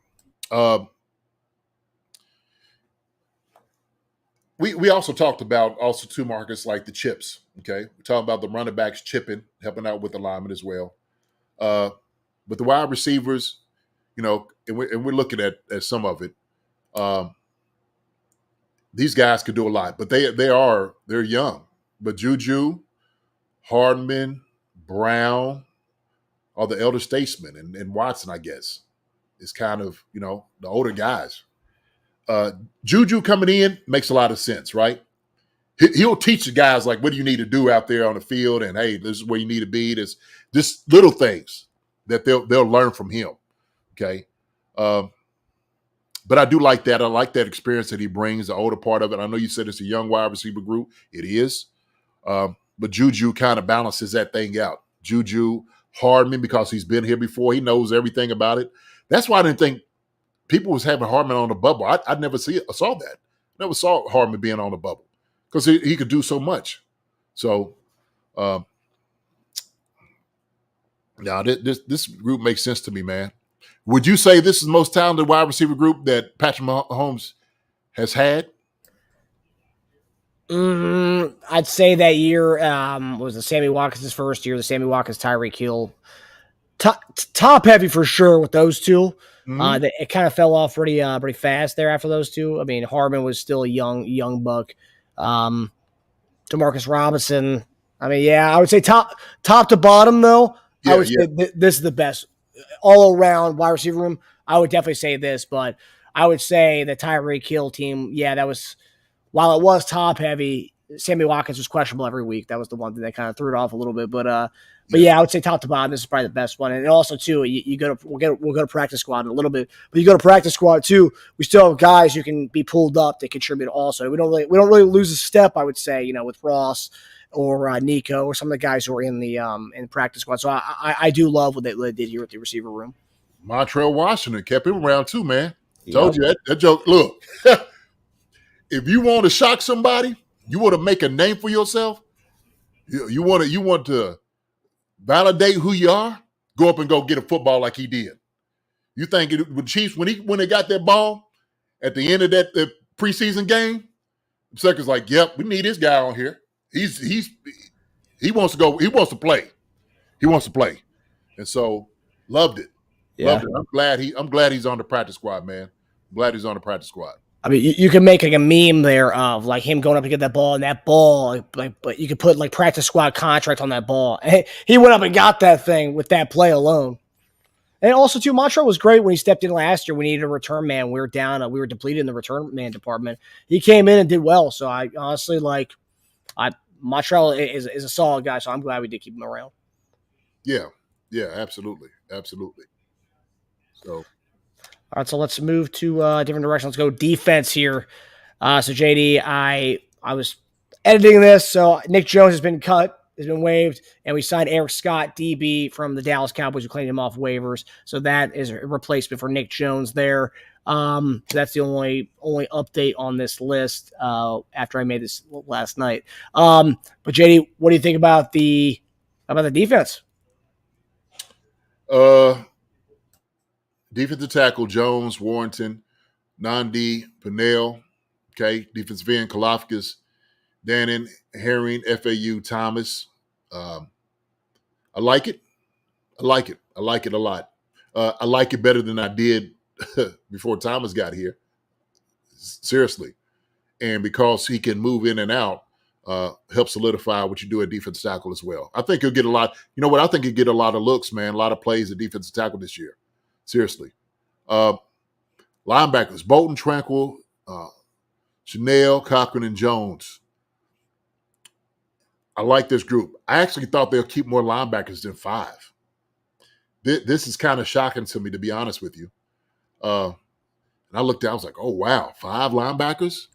We also talked about two markets like the chips. Okay, we talked about the running backs chipping, helping out with the linemen as well. But the wide receivers, and we're looking at some of it. These guys could do a lot, but they're young. But Juju, Hardman, Brown are the elder statesmen, and Watson, I guess, is kind of the older guys. Juju coming in makes a lot of sense, right? He'll teach the guys like what do you need to do out there on the field, and hey, this is where you need to be. There's just little things that they'll learn from him. Okay, But I do like that. I like that experience that he brings, the older part of it. I know you said it's a young wide receiver group. It is. But Juju kind of balances that thing out. Juju, Hardman, because he's been here before. He knows everything about it. That's why I didn't think people was having Hardman on the bubble. I never saw that. Never saw Hardman being on the bubble because he could do so much. So, now this group makes sense to me, man. Would you say this is the most talented wide receiver group that Patrick Mahomes has had? I'd say that year was the Sammy Watkins' first year, the Sammy Watkins, Tyreek Hill. Top heavy for sure with those two. Mm-hmm. It kind of fell off pretty fast there after those two. I mean, Hardman was still a young buck. Demarcus Robinson. I mean, yeah, I would say top to bottom though. Yeah, I would say this is the best all around wide receiver room. I would definitely say this, but I would say the Tyreek Hill team. Yeah, that was while it was top heavy. Sammy Watkins was questionable every week. That was the one thing that kind of threw it off a little bit, but yeah, I would say top to bottom, this is probably the best one. And also too, we'll go to practice squad in a little bit, but you go to practice squad too. We still have guys who can be pulled up to contribute. Also, we don't really lose a step. I would say, with Ross or Nico or some of the guys who are in the in practice squad. So I do love what they did here with the receiver room. Montreal Washington kept him around too, man. Told you that joke. Look, if you want to shock somebody, you want to make a name for yourself. You want to validate who you are. Go up and go get a football like he did. You think with Chiefs when they got that ball at the end of the preseason game, Sucker's like, "Yep, we need this guy on here. He wants to go. He wants to play. He wants to play." And so loved it. Yeah. Loved it. I'm glad he's on the practice squad, man. I'm glad he's on the practice squad. I mean, you can make like a meme there of like him going up to get that ball, and that ball, but you could put like practice squad contract on that ball. And he went up and got that thing with that play alone. And also, too, Montreal was great when he stepped in last year. We needed a return man. We were down. We were depleted in the return man department. He came in and did well. So I honestly Montreal is a solid guy. So I'm glad we did keep him around. Yeah, absolutely. So. All right, so let's move to a different direction. Let's go defense here. So, JD, I was editing this. So, Nick Jones has been cut, has been waived, and we signed Eric Scott, DB, from the Dallas Cowboys, who claimed him off waivers. So, that is a replacement for Nick Jones there. So that's the only update on this list after I made this last night. But, JD, what do you think about the defense? Defensive tackle, Jones, Warrington, Nandi, Pinnell, okay, defensive end, Kalafkas, Dannon, Herring, FAU, Thomas. I like it. I like it a lot. I like it better than I did before Thomas got here. Seriously. And because he can move in and out, help solidify what you do at defensive tackle as well. I think he'll get a lot. You know what? I think he'll get a lot of looks, man, a lot of plays at defensive tackle this year. Seriously. Linebackers, Bolton, Tranquil, Chanel, Cochran, and Jones. I like this group. I actually thought they'll keep more linebackers than 5. This is kind of shocking to me, to be honest with you. And I looked at it, I was like, oh, wow, 5 linebackers?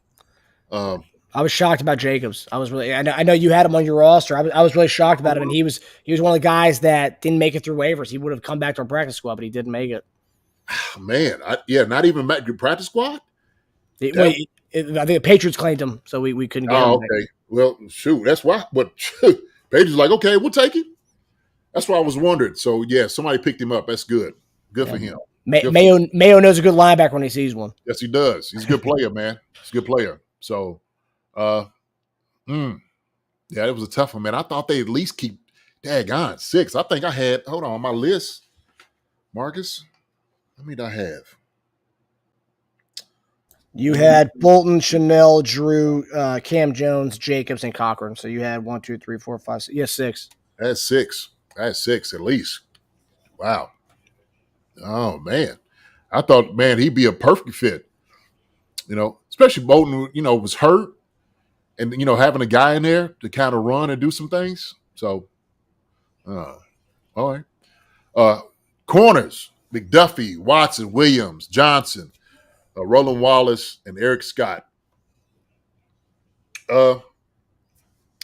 I was shocked about Jacobs. I know you had him on your roster. I was really shocked about him, and he was one of the guys that didn't make it through waivers. He would have come back to our practice squad, but he didn't make it. Man, not even back to practice squad? I think the Patriots claimed him, so we couldn't get him. Oh, okay. Well, shoot, that's why. But Patriots like, okay, we'll take him. That's why I was wondering. So, yeah, somebody picked him up. That's good. Good for him. Mayo knows a good linebacker when he sees one. Yes, he does. He's a good player, man. He's a good player. So, yeah, it was a tough one, man. I thought they'd at least keep daggone 6. I think I had, hold on my list, Marcus. How many did I have? You had Bolton, Chanel, Drew, Cam Jones, Jacobs, and Cochran. So you had 1, 2, 3, 4, 5, 6. Yes, 6. I had 6 at least. Wow. Oh, man. I thought, man, he'd be a perfect fit. Especially Bolton, was hurt. And, having a guy in there to kind of run and do some things. So, all right. Corners, McDuffie, Watson, Williams, Johnson, Roland Wallace and Eric Scott. I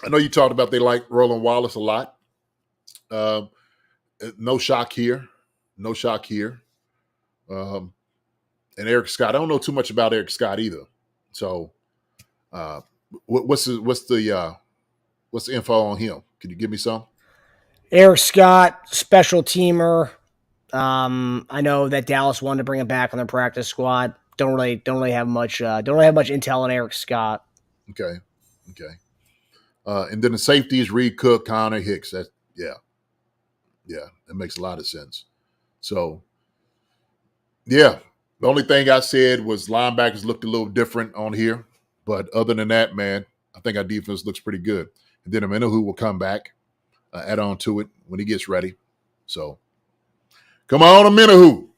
know you talked about they like Roland Wallace a lot. No shock here. No shock here. And Eric Scott. I don't know too much about Eric Scott either. So, what's the info on him? Can you give me some? Eric Scott, special teamer. I know that Dallas wanted to bring him back on their practice squad. Don't really have much intel on Eric Scott. Okay. And then the safeties: Reed Cook, Connor Hicks. That makes a lot of sense. So, yeah, the only thing I said was linebackers looked a little different on here, but other than that, man, I think our defense looks pretty good. And then Amenahu will come back, add on to it when he gets ready. So, come on, Amenahu.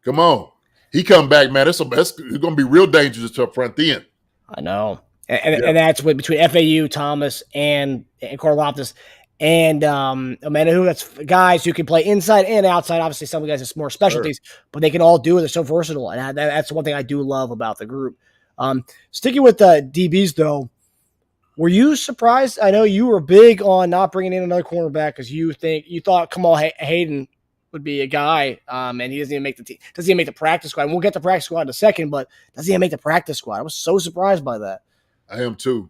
Come on. He come back, man. It's going to be real dangerous to up front then. I know. And that's what between FAU, Thomas, and Karlaftis and Amenahu. That's guys who can play inside and outside. Obviously, some guys have more specialties, but they can all do it. They're so versatile. And that's one thing I do love about the group. Sticking with the DBs, though, were you surprised? I know you were big on not bringing in another cornerback because you thought Kamal Hayden would be a guy, and he doesn't even make the team. Doesn't even make the practice squad. And we'll get the practice squad in a second, but doesn't even make the practice squad. I was so surprised by that. I am too.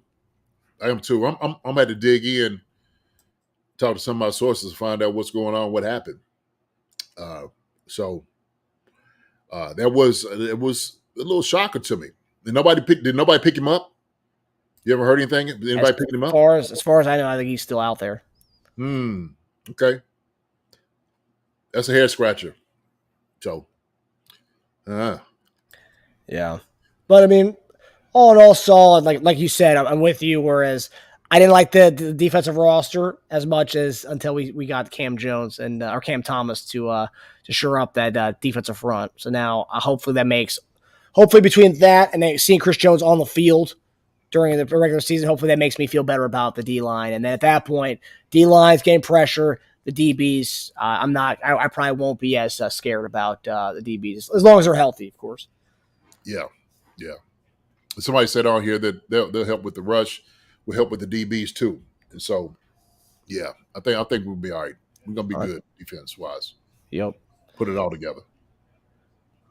I'm had to dig in, talk to some of my sources to find out what's going on, what happened. So it was a little shocker to me. Did nobody pick him up? You ever heard anything? Did anybody pick him up? As far as I know, I think he's still out there. Okay. That's a hair scratcher. So, yeah. But I mean, all in all, solid. Like you said, I'm with you. Whereas I didn't like the defensive roster as much as until we got Cam Jones and or Cam Thomas to shore up that defensive front. So now hopefully between that and then seeing Chris Jones on the field during the regular season, hopefully that makes me feel better about the D-line. And then at that point, D-line's getting pressure. The DBs, I probably won't be as scared about the DBs as long as they're healthy, of course. Yeah. Somebody said on here that they'll help with the rush, will help with the DBs too. And so, yeah, I think we'll be all right. We're gonna be good defense wise. Yep. Put it all together.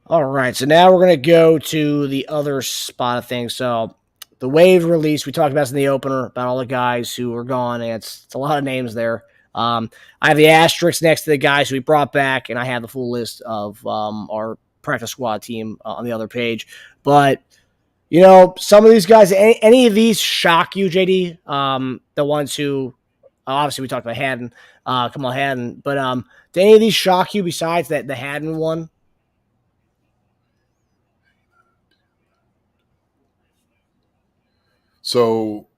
All right, so now we're gonna go to the other spot of things. So the wave release we talked about in the opener about all the guys who are gone. And it's a lot of names there. I have the asterisk next to the guys we brought back, and I have the full list of our practice squad team on the other page. But, you know, some of these guys, any of these shock you, JD? The ones who, obviously we talked about Haddon, Kamal Haddon, but do any of these shock you besides the Haddon one? So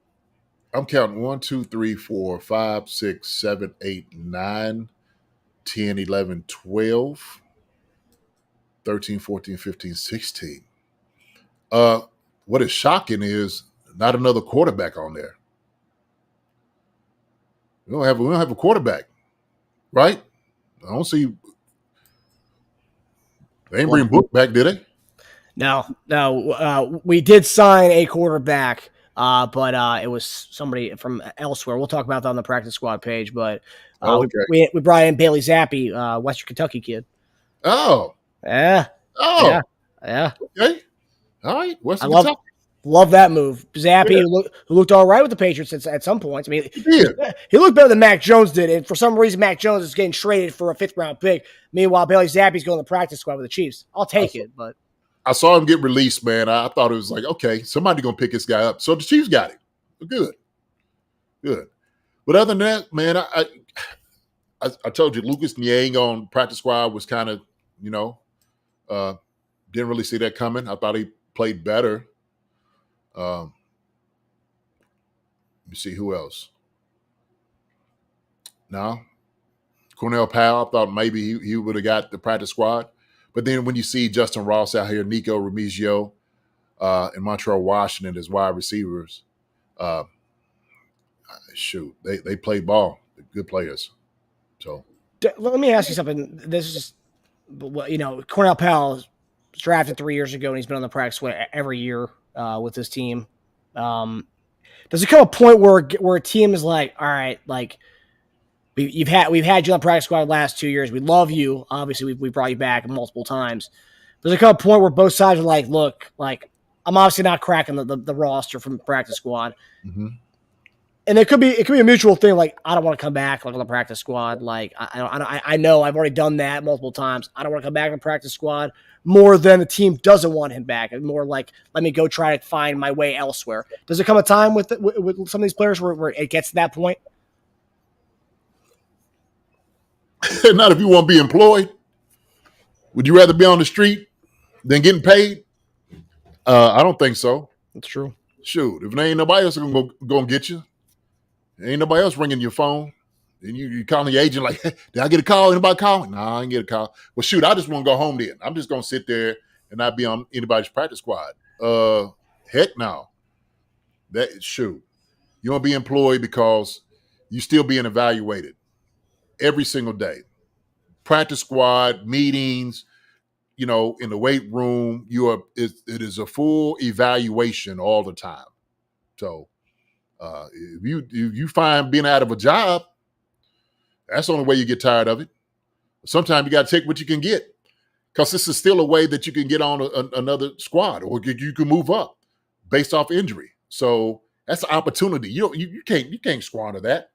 I'm counting 1, 2, 3, 4, 5, 6, 7, 8, 9, 10, 11, 12, 13, 14, 15, 16. What is shocking is not another quarterback on there. We don't have a quarterback, right? I don't see. They ain't bring Book back, did they? No. We did sign a quarterback. But it was somebody from elsewhere. We'll talk about that on the practice squad page. But we brought in Bailey Zappi, Western Kentucky kid. Oh. Yeah. Oh. Yeah. Okay. All right. Western Kentucky. Love that move. Zappi, who looked all right with the Patriots at some points. I mean, Yeah. He looked better than Mac Jones did. And for some reason, Mac Jones is getting traded for a 5th-round pick. Meanwhile, Bailey Zappi's going to the practice squad with the Chiefs. I'll take it, but. I saw him get released, man. I thought it was like, okay, somebody going to pick this guy up. So the Chiefs got him. Good. But other than that, man, I told you, Lucas Niang on practice squad was kind of, didn't really see that coming. I thought he played better. Let me see who else. No. Cornell Powell, I thought maybe he would have got the practice squad. But then when you see Justin Ross out here, Nico Remigio, and Montreal Washington as wide receivers, they play ball. They're good players. So let me ask you something. This is just, Cornell Powell drafted 3 years ago, and he's been on the practice squad every year with his team. Does it come a point where a team is like, all right, like we've had you on the practice squad the last 2 years. We love you. Obviously, we brought you back multiple times. Does it come a point where both sides are like, look, like I'm obviously not cracking the roster from the practice squad. Mm-hmm. And it could be a mutual thing. Like, I don't want to come back like on the practice squad. Like, I know I've already done that multiple times. I don't want to come back on the practice squad more than the team doesn't want him back. And more like, let me go try to find my way elsewhere. Does it come a time with some of these players where it gets to that point? Not if you want to be employed. Would you rather be on the street than getting paid? I don't think so. That's true. Shoot, if there ain't nobody else going to get you, there ain't nobody else ringing your phone. Then you calling the agent like, did I get a call? Anybody call? No, I didn't get a call. Well, shoot, I just want to go home then. I'm just going to sit there and not be on anybody's practice squad. Heck no. Shoot. You want to be employed because you still being evaluated every single day. Practice squad, meetings, in the weight room, it is a full evaluation all the time. So if you find being out of a job, that's the only way you get tired of it. Sometimes you got to take what you can get, because this is still a way that you can get on another squad, or you can move up based off injury. So that's an opportunity. You can't squander that.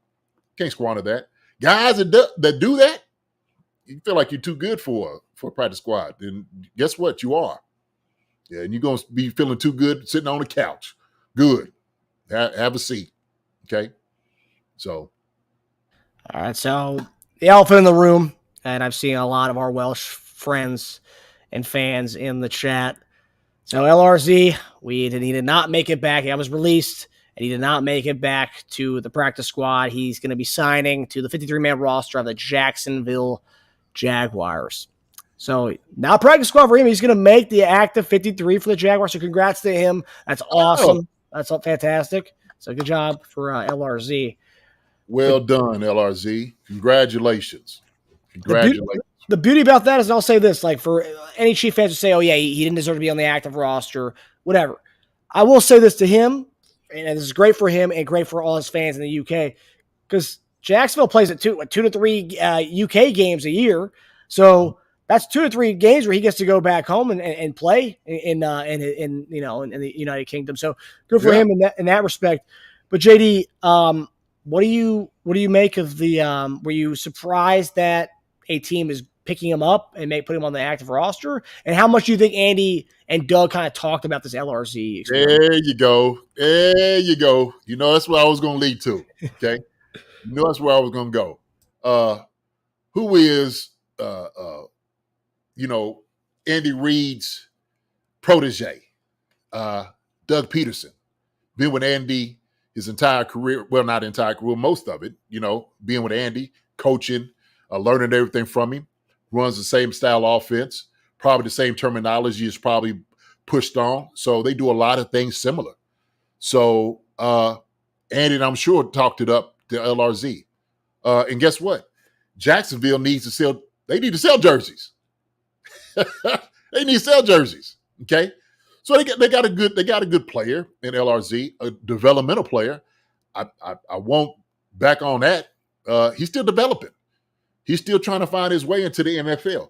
Can't squander that. Guys that do that, you feel like you're too good for a practice squad. Then guess what? You are. Yeah, and you're going to be feeling too good sitting on the couch. Good. Have a seat. Okay? So. All right, so the elephant in the room, and I've seen a lot of our Welsh friends and fans in the chat. So LRZ, he did not make it back. He was released, and he did not make it back to the practice squad. He's going to be signing to the 53-man roster of the Jacksonville Jaguars. So now practice squad for him. He's going to make the active 53 for the Jaguars. So congrats to him. That's awesome. That's fantastic. So good job for LRZ. Well done, LRZ. Congratulations. The beauty about that is, and I'll say this, like for any Chief fans who say, oh yeah, he didn't deserve to be on the active roster, whatever. I will say this to him, and this is great for him and great for all his fans in the UK, because Jacksonville plays at 2 to 3 UK games a year. So that's 2 to 3 games where he gets to go back home and play in the United Kingdom. So good for him in that respect. But JD, what do you make of the? Were you surprised that a team is picking him up and put him on the active roster? And how much do you think Andy and Doug kind of talked about this LRZ experience? There you go. That's where I was going to lead to. Okay, that's where I was going to go. Who is Andy Reid's protege? Doug Peterson. Been with Andy his entire career, well, not entire career, most of it, being with Andy, coaching, learning everything from him, runs the same style offense, probably the same terminology is probably pushed on. So they do a lot of things similar. So Andy, I'm sure, talked it up to LRZ. And guess what? Jacksonville needs to sell, they need to sell jerseys. They need to sell jerseys. Okay. So they got a good player in LRZ, a developmental player. I won't back on that. He's still developing. He's still trying to find his way into the NFL.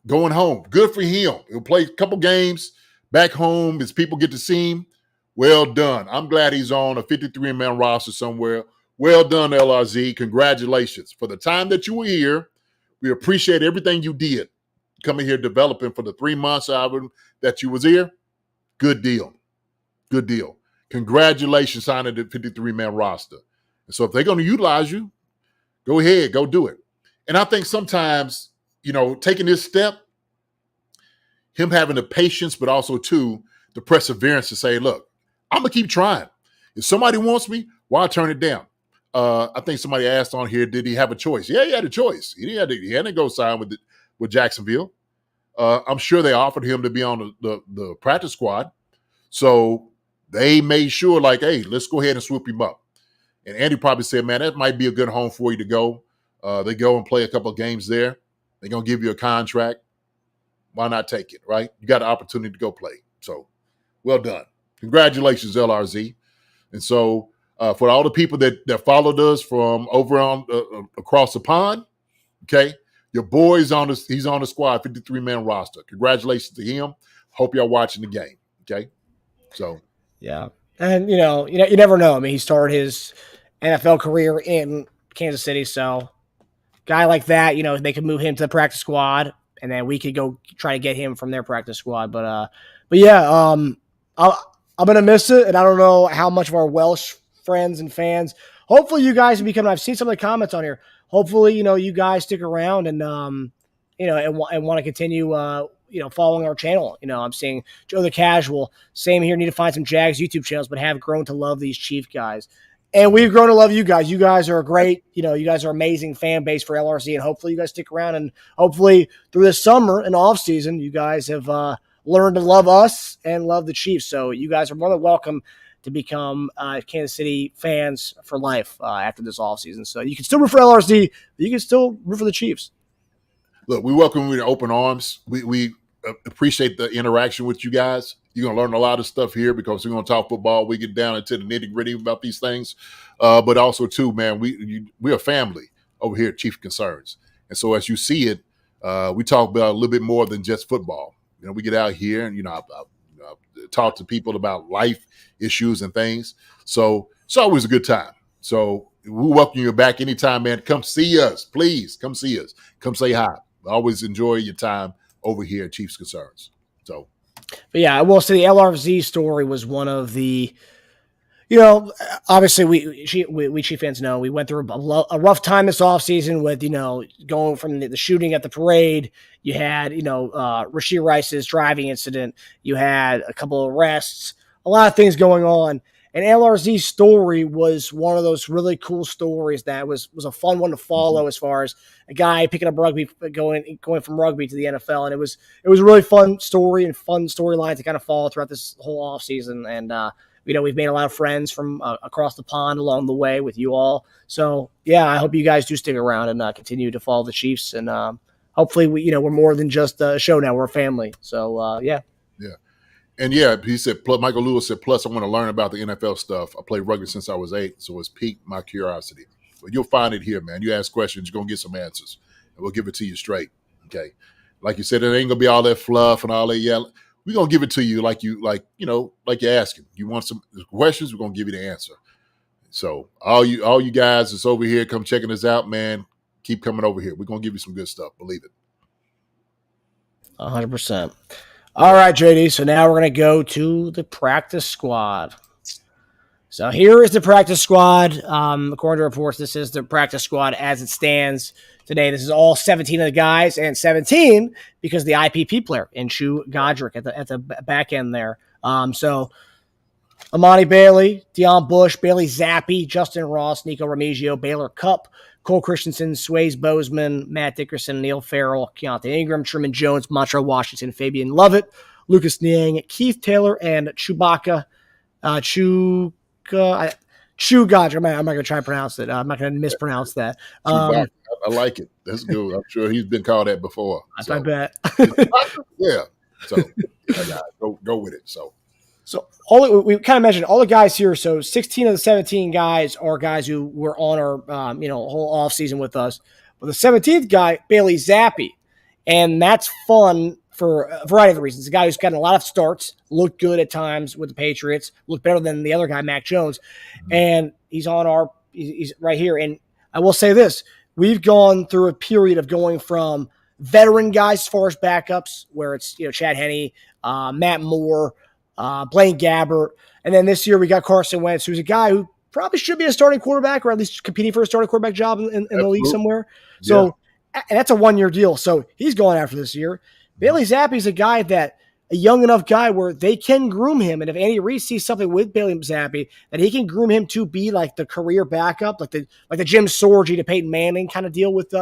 Going home, good for him. He'll play a couple games back home as people get to see him. Well done. I'm glad he's on a 53-man roster somewhere. Well done, LRZ. Congratulations. For the time that you were here, we appreciate everything you did coming here developing for the 3 months that you was here. Good deal. Good deal. Congratulations signing the 53-man roster. And so if they're going to utilize you, go ahead, go do it. And I think sometimes, taking this step, him having the patience, but also, too, the perseverance to say, look, I'm going to keep trying. If somebody wants me, why turn it down? I think somebody asked on here, did he have a choice? Yeah, he had a choice. He had to go sign with Jacksonville. I'm sure they offered him to be on the practice squad. So they made sure, like, hey, let's go ahead and swoop him up. And Andy probably said, man, that might be a good home for you to go. They go and play a couple of games there. They're going to give you a contract. why not take it, right? You got an opportunity to go play. So well done. Congratulations, LRZ. And so for all the people that followed us from over on across the pond, okay, your boy's he's on the squad, 53-man roster. Congratulations to him. Hope y'all watching the game. Okay. So yeah. And you never know. I mean, he started his NFL career in Kansas City, so guy like that, they could move him to the practice squad, and then we could go try to get him from their practice squad. But yeah, I'm gonna miss it, and I don't know how much of our Welsh friends and fans. Hopefully, you guys will become. I've seen some of the comments on here. Hopefully, you guys stick around and and want to continue following our channel. I'm seeing Joe the Casual. Same here. Need to find some Jags YouTube channels, but have grown to love these Chief guys. And we've grown to love you guys. You guys are a great, you guys are amazing fan base for LRC, and hopefully you guys stick around. And hopefully through this summer and off season, you guys have learned to love us and love the Chiefs. So you guys are more than welcome to become Kansas City fans for life after this off season. So you can still root for LRC, but you can still root for the Chiefs. Look, we welcome you to open arms. We appreciate the interaction with you guys. You're going to learn a lot of stuff here because we're going to talk football. We get down into the nitty-gritty about these things. But also, too, man, we're a family over here at Chief Concerns. And so as you see it, we talk about a little bit more than just football. We get out here and, I talk to people about life issues and things. So it's always a good time. So we welcome you back anytime, man. Come see us. Please come see us. Come say hi. Always enjoy your time over here at Chiefs Concerns. So. But yeah, I will say the LRZ story was one of the, obviously we Chief fans know we went through a rough time this offseason with, going from the shooting at the parade. You had, Rashee Rice's driving incident. You had a couple of arrests, a lot of things going on. And LRZ's story was one of those really cool stories that was a fun one to follow as far as a guy picking up rugby, going from rugby to the NFL. And it was a really fun story and fun storyline to kind of follow throughout this whole offseason. And, we've made a lot of friends from across the pond along the way with you all. So, yeah, I hope you guys do stick around and continue to follow the Chiefs. And hopefully, we're more than just a show now. We're a family. So, yeah. Yeah. And yeah, he said, Michael Lewis said, plus I want to learn about the NFL stuff. I played rugby since I was 8, so it's piqued my curiosity. But you'll find it here, man. You ask questions, you're going to get some answers. And we'll give it to you straight, okay? Like you said, it ain't going to be all that fluff and all that yelling. We're going to give it to you like you're asking. You want some questions, we're going to give you the answer. So all you guys that's over here, come checking us out, man. Keep coming over here. We're going to give you some good stuff. Believe it. 100%. All right, JD. So now we're going to go to the practice squad. So here is the practice squad. According to reports, this is the practice squad as it stands today. This is all 17 of the guys, and 17 because the IPP player in Chu Godric at the back end there. So Amani Bailey, Deion Bush, Bailey Zappi, Justin Ross, Nico Remigio, Baylor Cupp, Cole Christensen, Swayze Bozeman, Matt Dickerson, Neil Farrell, Keontae Ingram, Truman Jones, Montreal Washington, Fabian Lovett, Lucas Niang, Keith Taylor, and Chewbacca. Chu Godric. I'm not going to try to pronounce it. I'm not going to mispronounce that. I like it. That's good. I'm sure he's been called that before. So. I bet. Yeah. So go with it. So we kind of mentioned all the guys here. So 16 of the 17 guys are guys who were on our whole off season with us. But the 17th guy, Bailey Zappi, and that's fun for a variety of reasons. A guy who's gotten a lot of starts, looked good at times with the Patriots, looked better than the other guy, Mac Jones, and he's right here. And I will say this: we've gone through a period of going from veteran guys as far as backups, where it's Chad Henne, Matt Moore, Blaine Gabbert, and then this year we got Carson Wentz, who's a guy who probably should be a starting quarterback or at least competing for a starting quarterback job in the league somewhere. So, and that's a 1-year deal. So he's going after this year. Bailey Zappi is a guy that a young enough guy where they can groom him. And if Andy Reid sees something with Bailey Zappi, that he can groom him to be like the career backup, like the Jim Sorgi to Peyton Manning kind of deal with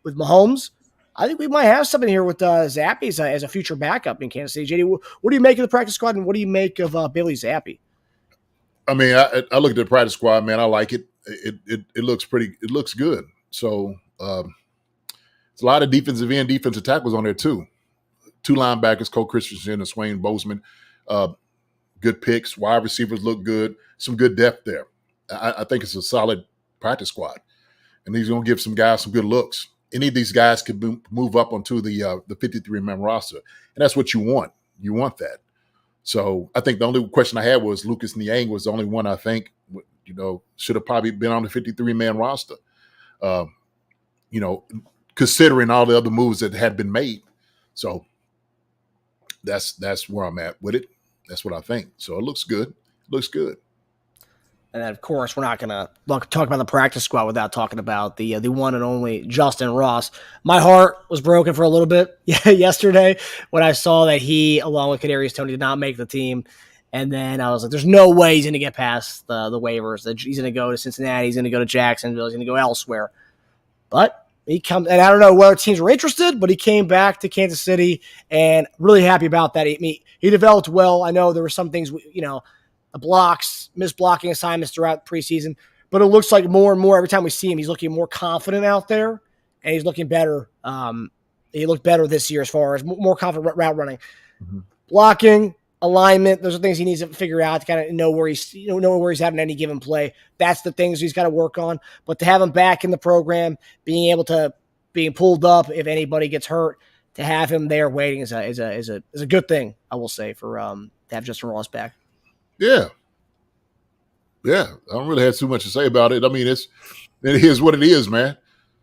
Mahomes. I think we might have something here with Zappi as a future backup in Kansas City. JD, what do you make of the practice squad, and what do you make of Bailey Zappi? I mean, I look at the practice squad, man. I like it. It looks pretty. It looks good. So There's a lot of defensive end, defensive tackles on there too. 2 linebackers, Cole Christensen and Swain Bozeman. Good picks. Wide receivers look good. Some good depth there. I think it's a solid practice squad. And he's going to give some guys some good looks. Any of these guys could move up onto the 53-man roster. And that's what you want. You want that. So I think the only question I had was Lucas Niang was the only one I think, should have probably been on the 53-man roster. Considering all the other moves that had been made. So that's where I'm at with it. That's what I think. So it looks good. Looks good. And then, of course, we're not going to talk about the practice squad without talking about the one and only Justin Ross. My heart was broken for a little bit yesterday when I saw that he, along with Kadarius Toney, did not make the team. And then I was like, there's no way he's going to get past the waivers. He's going to go to Cincinnati. He's going to go to Jacksonville. He's going to go elsewhere. But he comes, and I don't know whether teams were interested, but he came back to Kansas City, and really happy about that. He developed well. I know there were some things, blocks, missed blocking assignments throughout preseason, but it looks like more and more every time we see him, he's looking more confident out there, and he's looking better. He looked better this year as far as more confident route running, blocking, alignment. Those are things he needs to figure out to kind of know where he's having any given play. That's the things he's got to work on. But to have him back in the program, being pulled up if anybody gets hurt, to have him there waiting is a good thing. I will say for to have Justin Ross back. Yeah. I don't really have too much to say about it. I mean, it is what it is, man.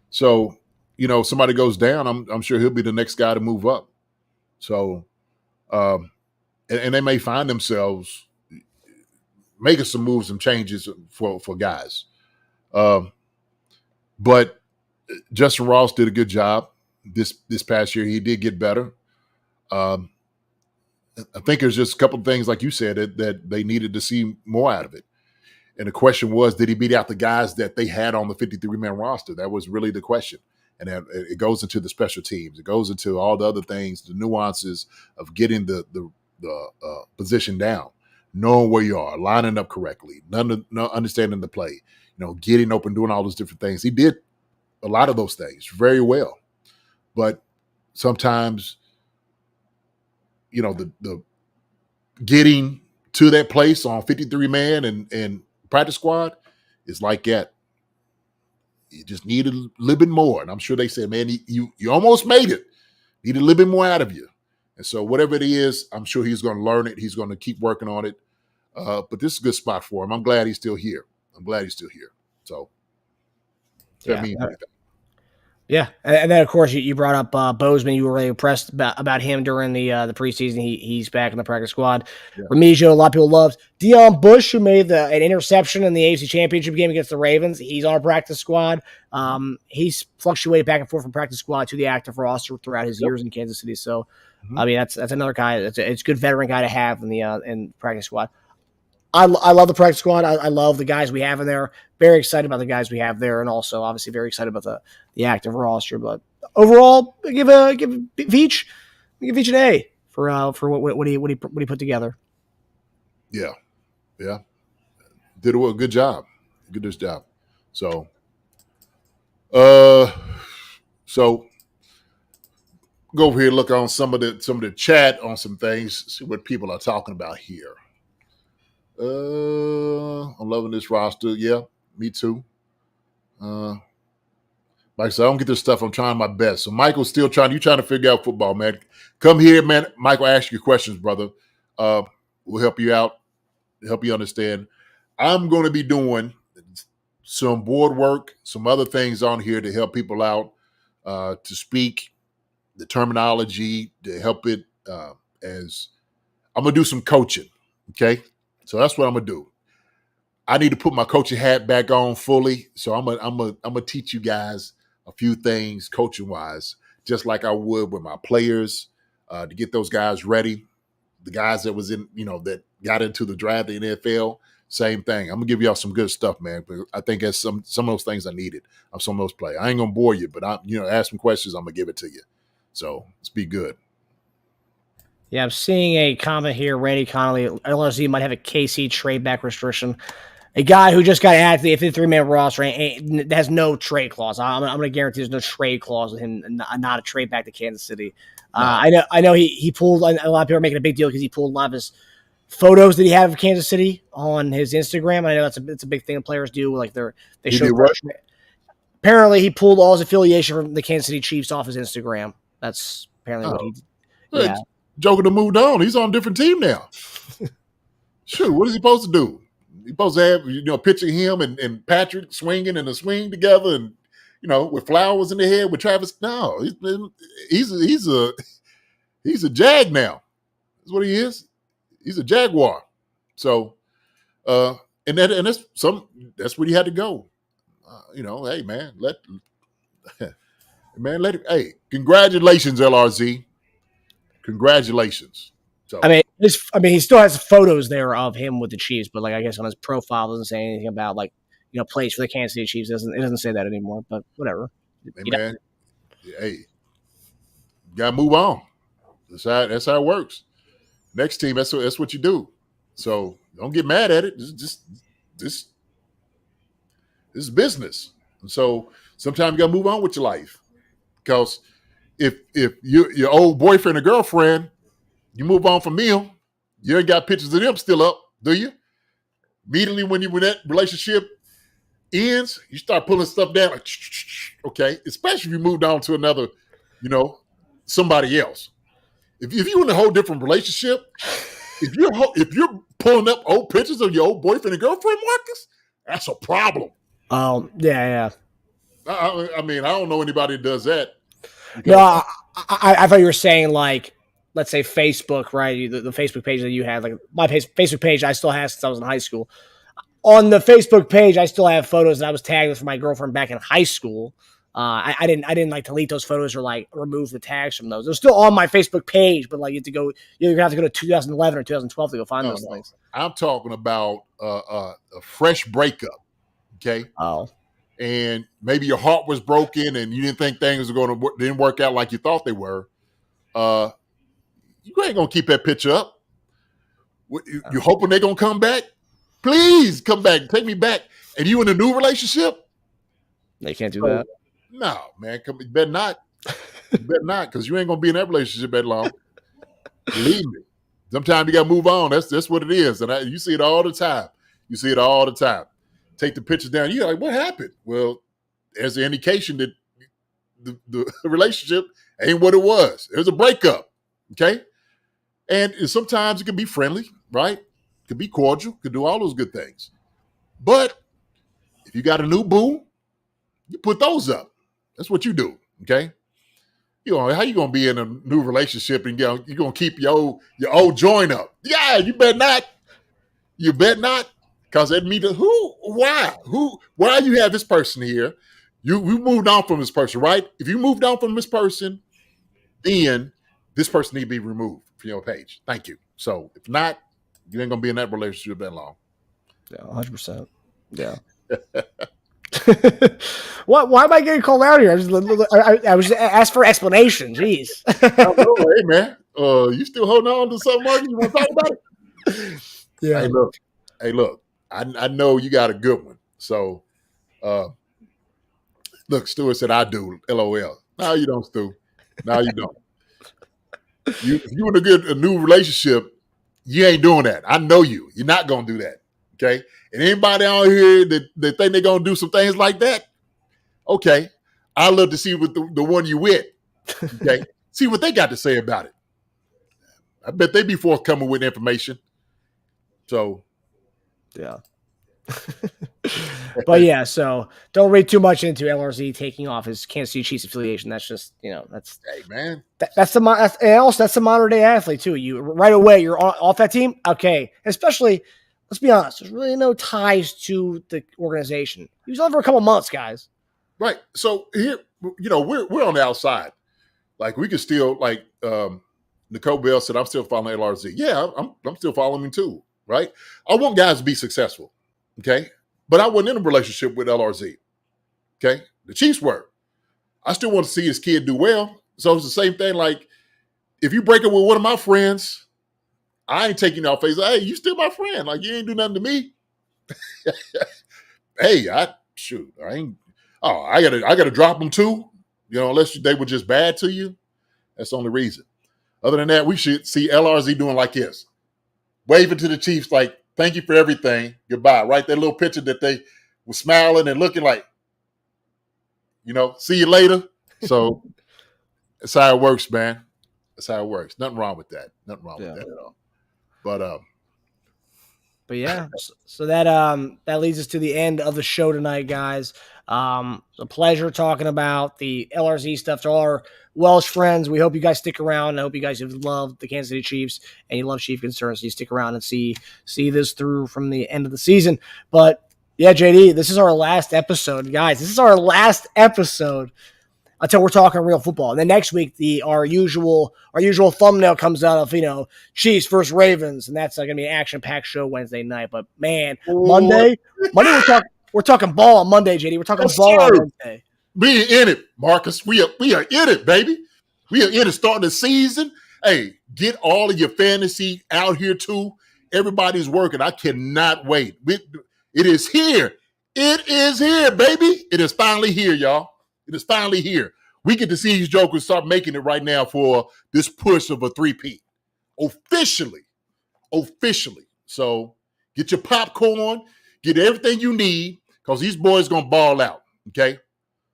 So, somebody goes down, I'm sure he'll be the next guy to move up. So, and they may find themselves making some moves, some changes for guys. But Justin Ross did a good job this past year. He did get better. I think there's just a couple of things, like you said, that they needed to see more out of it. And the question was, did he beat out the guys that they had on the 53-man roster? That was really the question. And it goes into the special teams. It goes into all the other things, the nuances of getting the position down, knowing where you are, lining up correctly, understanding the play, getting open, doing all those different things. He did a lot of those things very well. But sometimes, the getting to that place on 53-man and practice squad is like that. You just need a little bit more. And I'm sure they said, man, you almost made it. Need a little bit more out of you. And so whatever it is, I'm sure he's going to learn it. He's going to keep working on it. But this is a good spot for him. I'm glad he's still here. So that means everything. Yeah, and then of course you brought up Bozeman. You were really impressed about him during the preseason. He's back in the practice squad. Yeah. Remigio, a lot of people loved. Deion Bush, who made an interception in the AFC Championship game against the Ravens. He's on a practice squad. He's fluctuated back and forth from practice squad to the active roster throughout his years in Kansas City. So, I mean, that's another guy. It's a good veteran guy to have in the practice squad. I love the practice squad. I love the guys we have in there. Very excited about the guys we have there, and also obviously very excited about the active roster. But overall, give Veach an A for what he put together. Yeah, did a good job. Good job. So go over here, look on some of the chat on some things, see what people are talking about here. I'm loving this roster. Yeah, me too. Like I said, I don't get this stuff. I'm trying my best. So Michael's still trying to figure out football, man. Come here, man. Michael, ask your questions, brother. We'll help you out, help you understand. I'm going to be doing some board work, some other things on here to help people out, to speak the terminology, to help it as I'm going to do some coaching. Okay. So that's what I'm gonna do. I need to put my coaching hat back on fully. So I'm gonna teach you guys a few things coaching wise, just like I would with my players, to get those guys ready. The guys that was in, that got into the draft in the NFL, same thing. I'm gonna give y'all some good stuff, man. But I think that's some of those things I needed of some of those players. I ain't gonna bore you, but ask some questions. I'm gonna give it to you. So let's be good. Yeah, I'm seeing a comment here. Randy Connolly, LRZ might have a KC trade back restriction. a guy who just got added to the 53-man roster has no trade clause. I'm going to guarantee there's no trade clause with him, not a trade back to Kansas City. No. I know he pulled. A lot of people are making a big deal because he pulled a lot of his photos that he had of Kansas City on his Instagram. I know it's a big thing that players do. Like they show. Apparently, he pulled all his affiliation from the Kansas City Chiefs off his Instagram. That's apparently what he did. Yeah. Joker to moved on. He's on a different team now. Shoot, what is he supposed to do? He's supposed to have, a picture of him and Patrick swinging in a swing together and, with flowers in the head with Travis. No, he's a Jag now. That's what he is. He's a Jaguar. So, that's where he had to go. Hey man, hey, congratulations, LRZ. Congratulations. So, he still has photos there of him with the Chiefs, but I guess on his profile doesn't say anything about plays for the Kansas City Chiefs. It doesn't say that anymore, but whatever. Hey, man, hey, you gotta move on. That's how it works. Next team, that's what you do. So don't get mad at it. This is business. And so sometimes you gotta move on with your life. Because if your old boyfriend or girlfriend, you move on from them, you ain't got pictures of them still up, do you? Immediately when that relationship ends, you start pulling stuff down. Okay, especially if you moved on to another, somebody else. If you're in a whole different relationship, if you're pulling up old pictures of your old boyfriend and girlfriend, Marcus, that's a problem. Oh, yeah. I don't know anybody that does that. No, I thought you were saying let's say Facebook, right? The Facebook page that you had, my Facebook page, I still have since I was in high school. On the Facebook page, I still have photos that I was tagged with my girlfriend back in high school. I didn't delete those photos or remove the tags from those. They're still on my Facebook page, but you have to go to 2011 or 2012 to go find those things. I'm talking about a fresh breakup. Okay. Oh. And maybe your heart was broken and you didn't think things didn't work out like you thought they were. You ain't gonna keep that picture up. You hoping they're gonna come back? Please come back. Take me back. And you in a new relationship? They can't do that. No, man. You better not. You better not, because you ain't gonna be in that relationship that long. Believe me. Sometimes you gotta move on. That's what it is. And you see it all the time. Take the pictures down. You're like, what happened? Well, there's an indication that the relationship ain't what it was. It was a breakup. Okay? And sometimes it can be friendly, right? It can be cordial, could do all those good things. But if you got a new boo, you put those up. That's what you do. Okay? How you gonna be in a new relationship and you're gonna keep your old joint up? Yeah, you better not. You better not. Because that means why you have this person here? You moved on from this person, right? If you moved on from this person, then this person need to be removed from your page. Thank you. So if not, you ain't gonna be in that relationship that long. Yeah, 100%. Yeah. Why am I getting called out here? I was asked for explanation. Jeez. Hey man, you still holding on to something, Marcus? You want to talk about it? Yeah. Hey, look. I know you got a good one. So, look, Stuart said, I do. LOL. No, you don't, Stu. No, you don't. If you in a new relationship, you ain't doing that. I know you. You're not going to do that. Okay? And anybody out here that think they're going to do some things like that, okay, I'd love to see what the one you with. Okay? See what they got to say about it. I bet they be forthcoming with information. So, yeah. But yeah, so don't read too much into LRZ taking off his Kansas City Chiefs affiliation. That's just, that's hey man. That's the modern day athlete too. You right away you're off that team. Okay, especially let's be honest. There's really no ties to the organization. He was on for a couple months, guys. Right. So here, we're on the outside. We could still Nicole Bell said, I'm still following LRZ. Yeah, I'm still following him too. Right. I want guys to be successful. Okay. But I wasn't in a relationship with LRZ. Okay. The Chiefs were. I still want to see his kid do well. So it's the same thing. If you break up with one of my friends, I ain't taking you off face. Hey, you still my friend. You ain't do nothing to me. Hey, I gotta drop them too. Unless they were just bad to you. That's the only reason. Other than that, we should see LRZ doing like this. Waving to the Chiefs like, thank you for everything. Goodbye. Right? That little picture that they were smiling and looking like, see you later. So that's how it works, man. That's how it works. Nothing wrong with that. Nothing wrong with that at all. But yeah, so that leads us to the end of the show tonight, guys. It's a pleasure talking about the LRZ stuff to all our Welsh friends. We hope you guys stick around. I hope you guys have loved the Kansas City Chiefs and you love Chief Concerns. So you stick around and see this through from the end of the season. But yeah, JD, this is our last episode, guys. This is our last episode until we're talking real football. And then next week, our usual thumbnail comes out of, Chiefs versus Ravens, and that's going to be an action-packed show Wednesday night. But man, Monday we're talking ball on Monday, JD. We're talking ball on Wednesday. We are in it, Marcus. We are in it, baby. We are in it starting the season. Hey, get all of your fantasy out here too. Everybody's working. I cannot wait. It is here. It is here, baby. It is finally here, y'all. It is finally here. We get to see these jokers start making it right now for this push of a 3-peat. Officially. So get your popcorn, get everything you need, because these boys going to ball out, okay?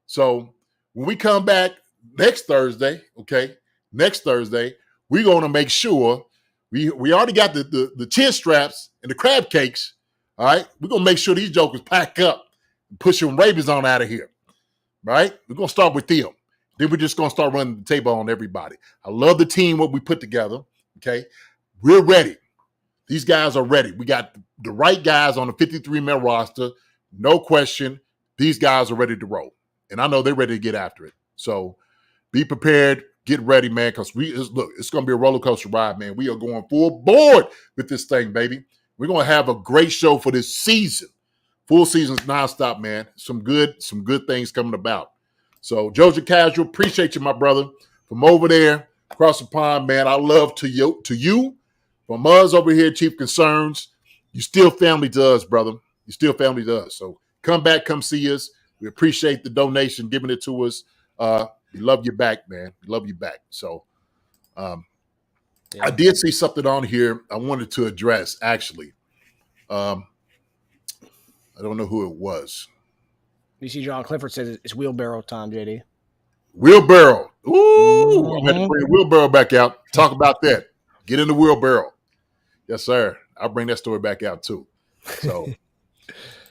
So when we come back next Thursday, we're going to make sure we already got the chin straps and the crab cakes, all right? We're going to make sure these jokers pack up and push them rabies on out of here. Right? We're going to start with them. Then we're just going to start running the table on everybody. I love the team, what we put together. Okay? We're ready. These guys are ready. We got the right guys on the 53-man roster. No question. These guys are ready to roll. And I know they're ready to get after it. So be prepared. Get ready, man, because it's going to be a roller coaster ride, man. We are going full board with this thing, baby. We're going to have a great show for this season. Full season's nonstop, man. Some good things coming about. So, Georgia Casual, appreciate you, my brother. From over there, across the pond, man, I love to you. From us over here, Chief Concerns, you still family to us, brother. You still family to us. So, come back, come see us. We appreciate the donation, giving it to us. We love you back, man. We love you back. So, I did see something on here I wanted to address, actually. I don't know who it was. You see John Clifford says it's wheelbarrow time, JD. Wheelbarrow. Ooh, I'm going to bring wheelbarrow back out. Talk about that. Get in the wheelbarrow. Yes, sir. I'll bring that story back out, too. So,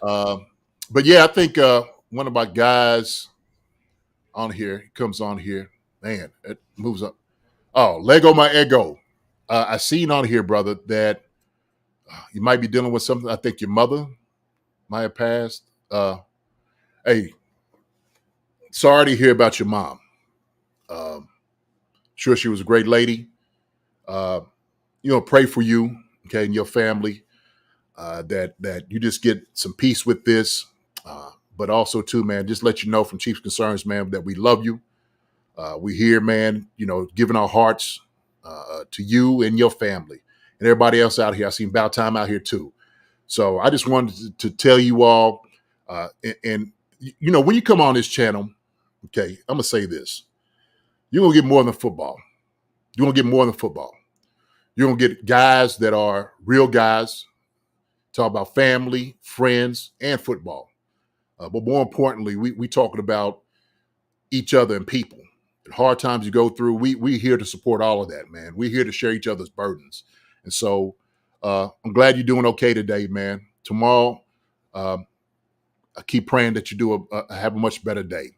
but yeah, I think one of my guys on here comes on here. Man, it moves up. Oh, Lego my ego. I seen on here, brother, that you might be dealing with something. I think your mother might have passed. Hey, sorry to hear about your mom. Sure, she was a great lady. Pray for you, okay, and your family, that you just get some peace with this. But also, too, man, just let you know from Chiefs Concerns, man, that we love you. We here, man, giving our hearts to you and your family and everybody else out here. I seen About Time out here, too. So I just wanted to tell you all, and when you come on this channel, okay, I'm going to say this. You're going to get more than football. You're going to get more than football. You're going to get guys that are real guys, talk about family, friends, and football. But more importantly, we talking about each other and people. And hard times you go through, we here to support all of that, man. We're here to share each other's burdens. And so I'm glad you're doing okay today, man. Tomorrow, I keep praying that you have a much better day.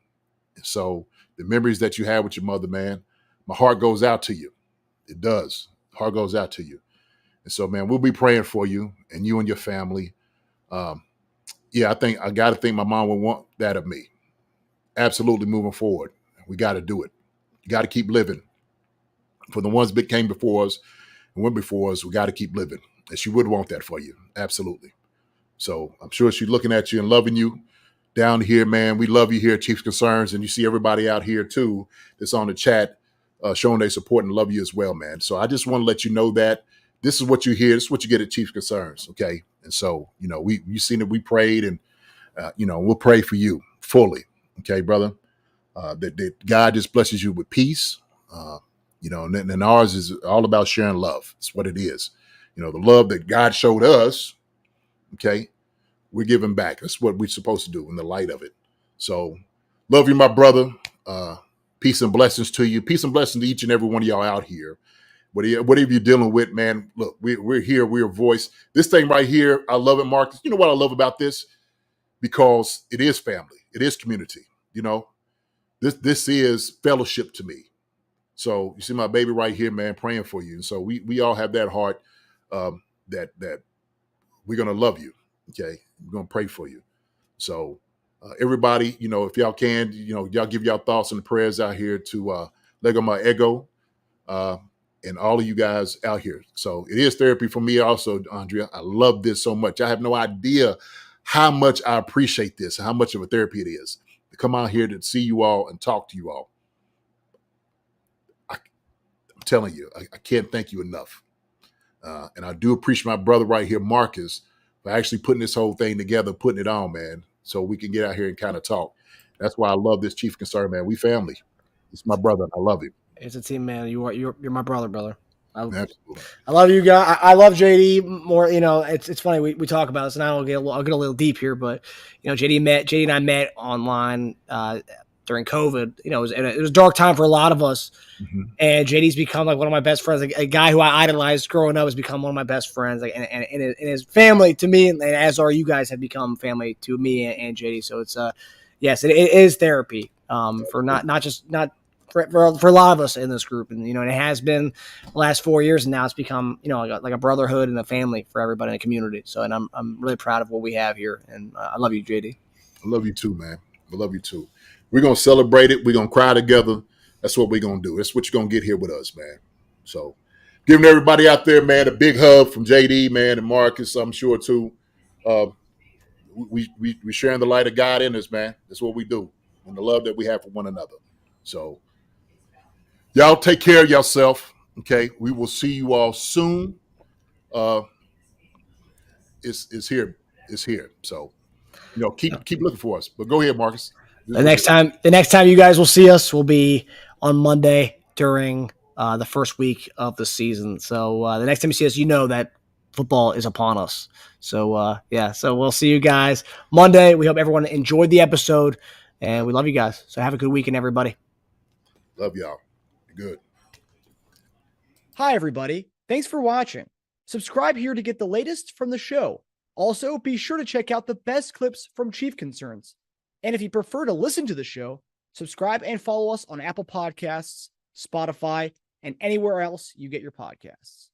So the memories that you have with your mother, man, my heart goes out to you. It does. Heart goes out to you. And so, man, we'll be praying for you and your family. I think I got to think my mom would want that of me. Absolutely moving forward. We got to do it. You got to keep living. For the ones that came before us and went before us, we got to keep living. And she would want that for you. Absolutely. So I'm sure she's looking at you and loving you down here, man. We love you here at Chiefs Concerns. And you see everybody out here, too, that's on the chat showing their support and love you as well, man. So I just want to let you know that this is what you hear. This is what you get at Chief Concerns. Okay. And so, you seen that we prayed, and, we'll pray for you fully. Okay, brother. That God just blesses you with peace. And ours is all about sharing love. It's what it is. The love that God showed us. Okay. We're giving back. That's what we're supposed to do in the light of it. So love you, my brother. Peace and blessings to you. Peace and blessings to each and every one of y'all out here. Whatever you're dealing with, man, look, we're here. We're a voice. This thing right here, I love it, Marcus. You know what I love about this? Because it is family. It is community. This is fellowship to me. So you see my baby right here, man, praying for you. And so we all have that heart that we're going to love you. Okay. We're going to pray for you. So everybody, if y'all can, y'all give y'all thoughts and prayers out here to Lego My Ego and all of you guys out here. So it is therapy for me also, Andrea. I love this so much. I have no idea how much I appreciate this, how much of a therapy it is to come out here to see you all and talk to you all. I'm telling you, I can't thank you enough. And I do appreciate my brother right here, Marcus, for actually putting this whole thing together, putting it on, man, so we can get out here and kind of talk. That's why I love this Chief Concern, man. We family. It's my brother. I love him. It's a team, man. You're my brother. Absolutely. I love you guys. I love JD more. It's funny we talk about this, and I'll get a little deep here, but JD and I met online during COVID. It was a dark time for a lot of us, and JD's become like one of my best friends. Like, a guy who I idolized growing up has become one of my best friends. Like, and his family to me, and as are you guys, have become family to me and JD. So it's yes, it is therapy for for a lot of us in this group. And, it has been the last 4 years, and now it's become, like a brotherhood and a family for everybody in the community. So, and I'm really proud of what we have here. And I love you, JD. I love you too, man. I love you too. We're going to celebrate it. We're going to cry together. That's what we're going to do. That's what you're going to get here with us, man. So giving everybody out there, man, a big hug from JD, man, and Marcus, I'm sure too. We sharing the light of God in us, man. That's what we do, and the love that we have for one another. So y'all take care of yourself, okay? We will see you all soon. It's here. It's here. So, keep looking for us. But go ahead, Marcus. The next time you guys will see us will be on Monday during the first week of the season. So the next time you see us, that football is upon us. So so we'll see you guys Monday. We hope everyone enjoyed the episode, and we love you guys. So have a good weekend, everybody. Love y'all. Good. Hi, everybody. Thanks for watching. Subscribe here to get the latest from the show. Also, be sure to check out the best clips from Chief Concerns. And if you prefer to listen to the show, subscribe and follow us on Apple Podcasts, Spotify, and anywhere else you get your podcasts.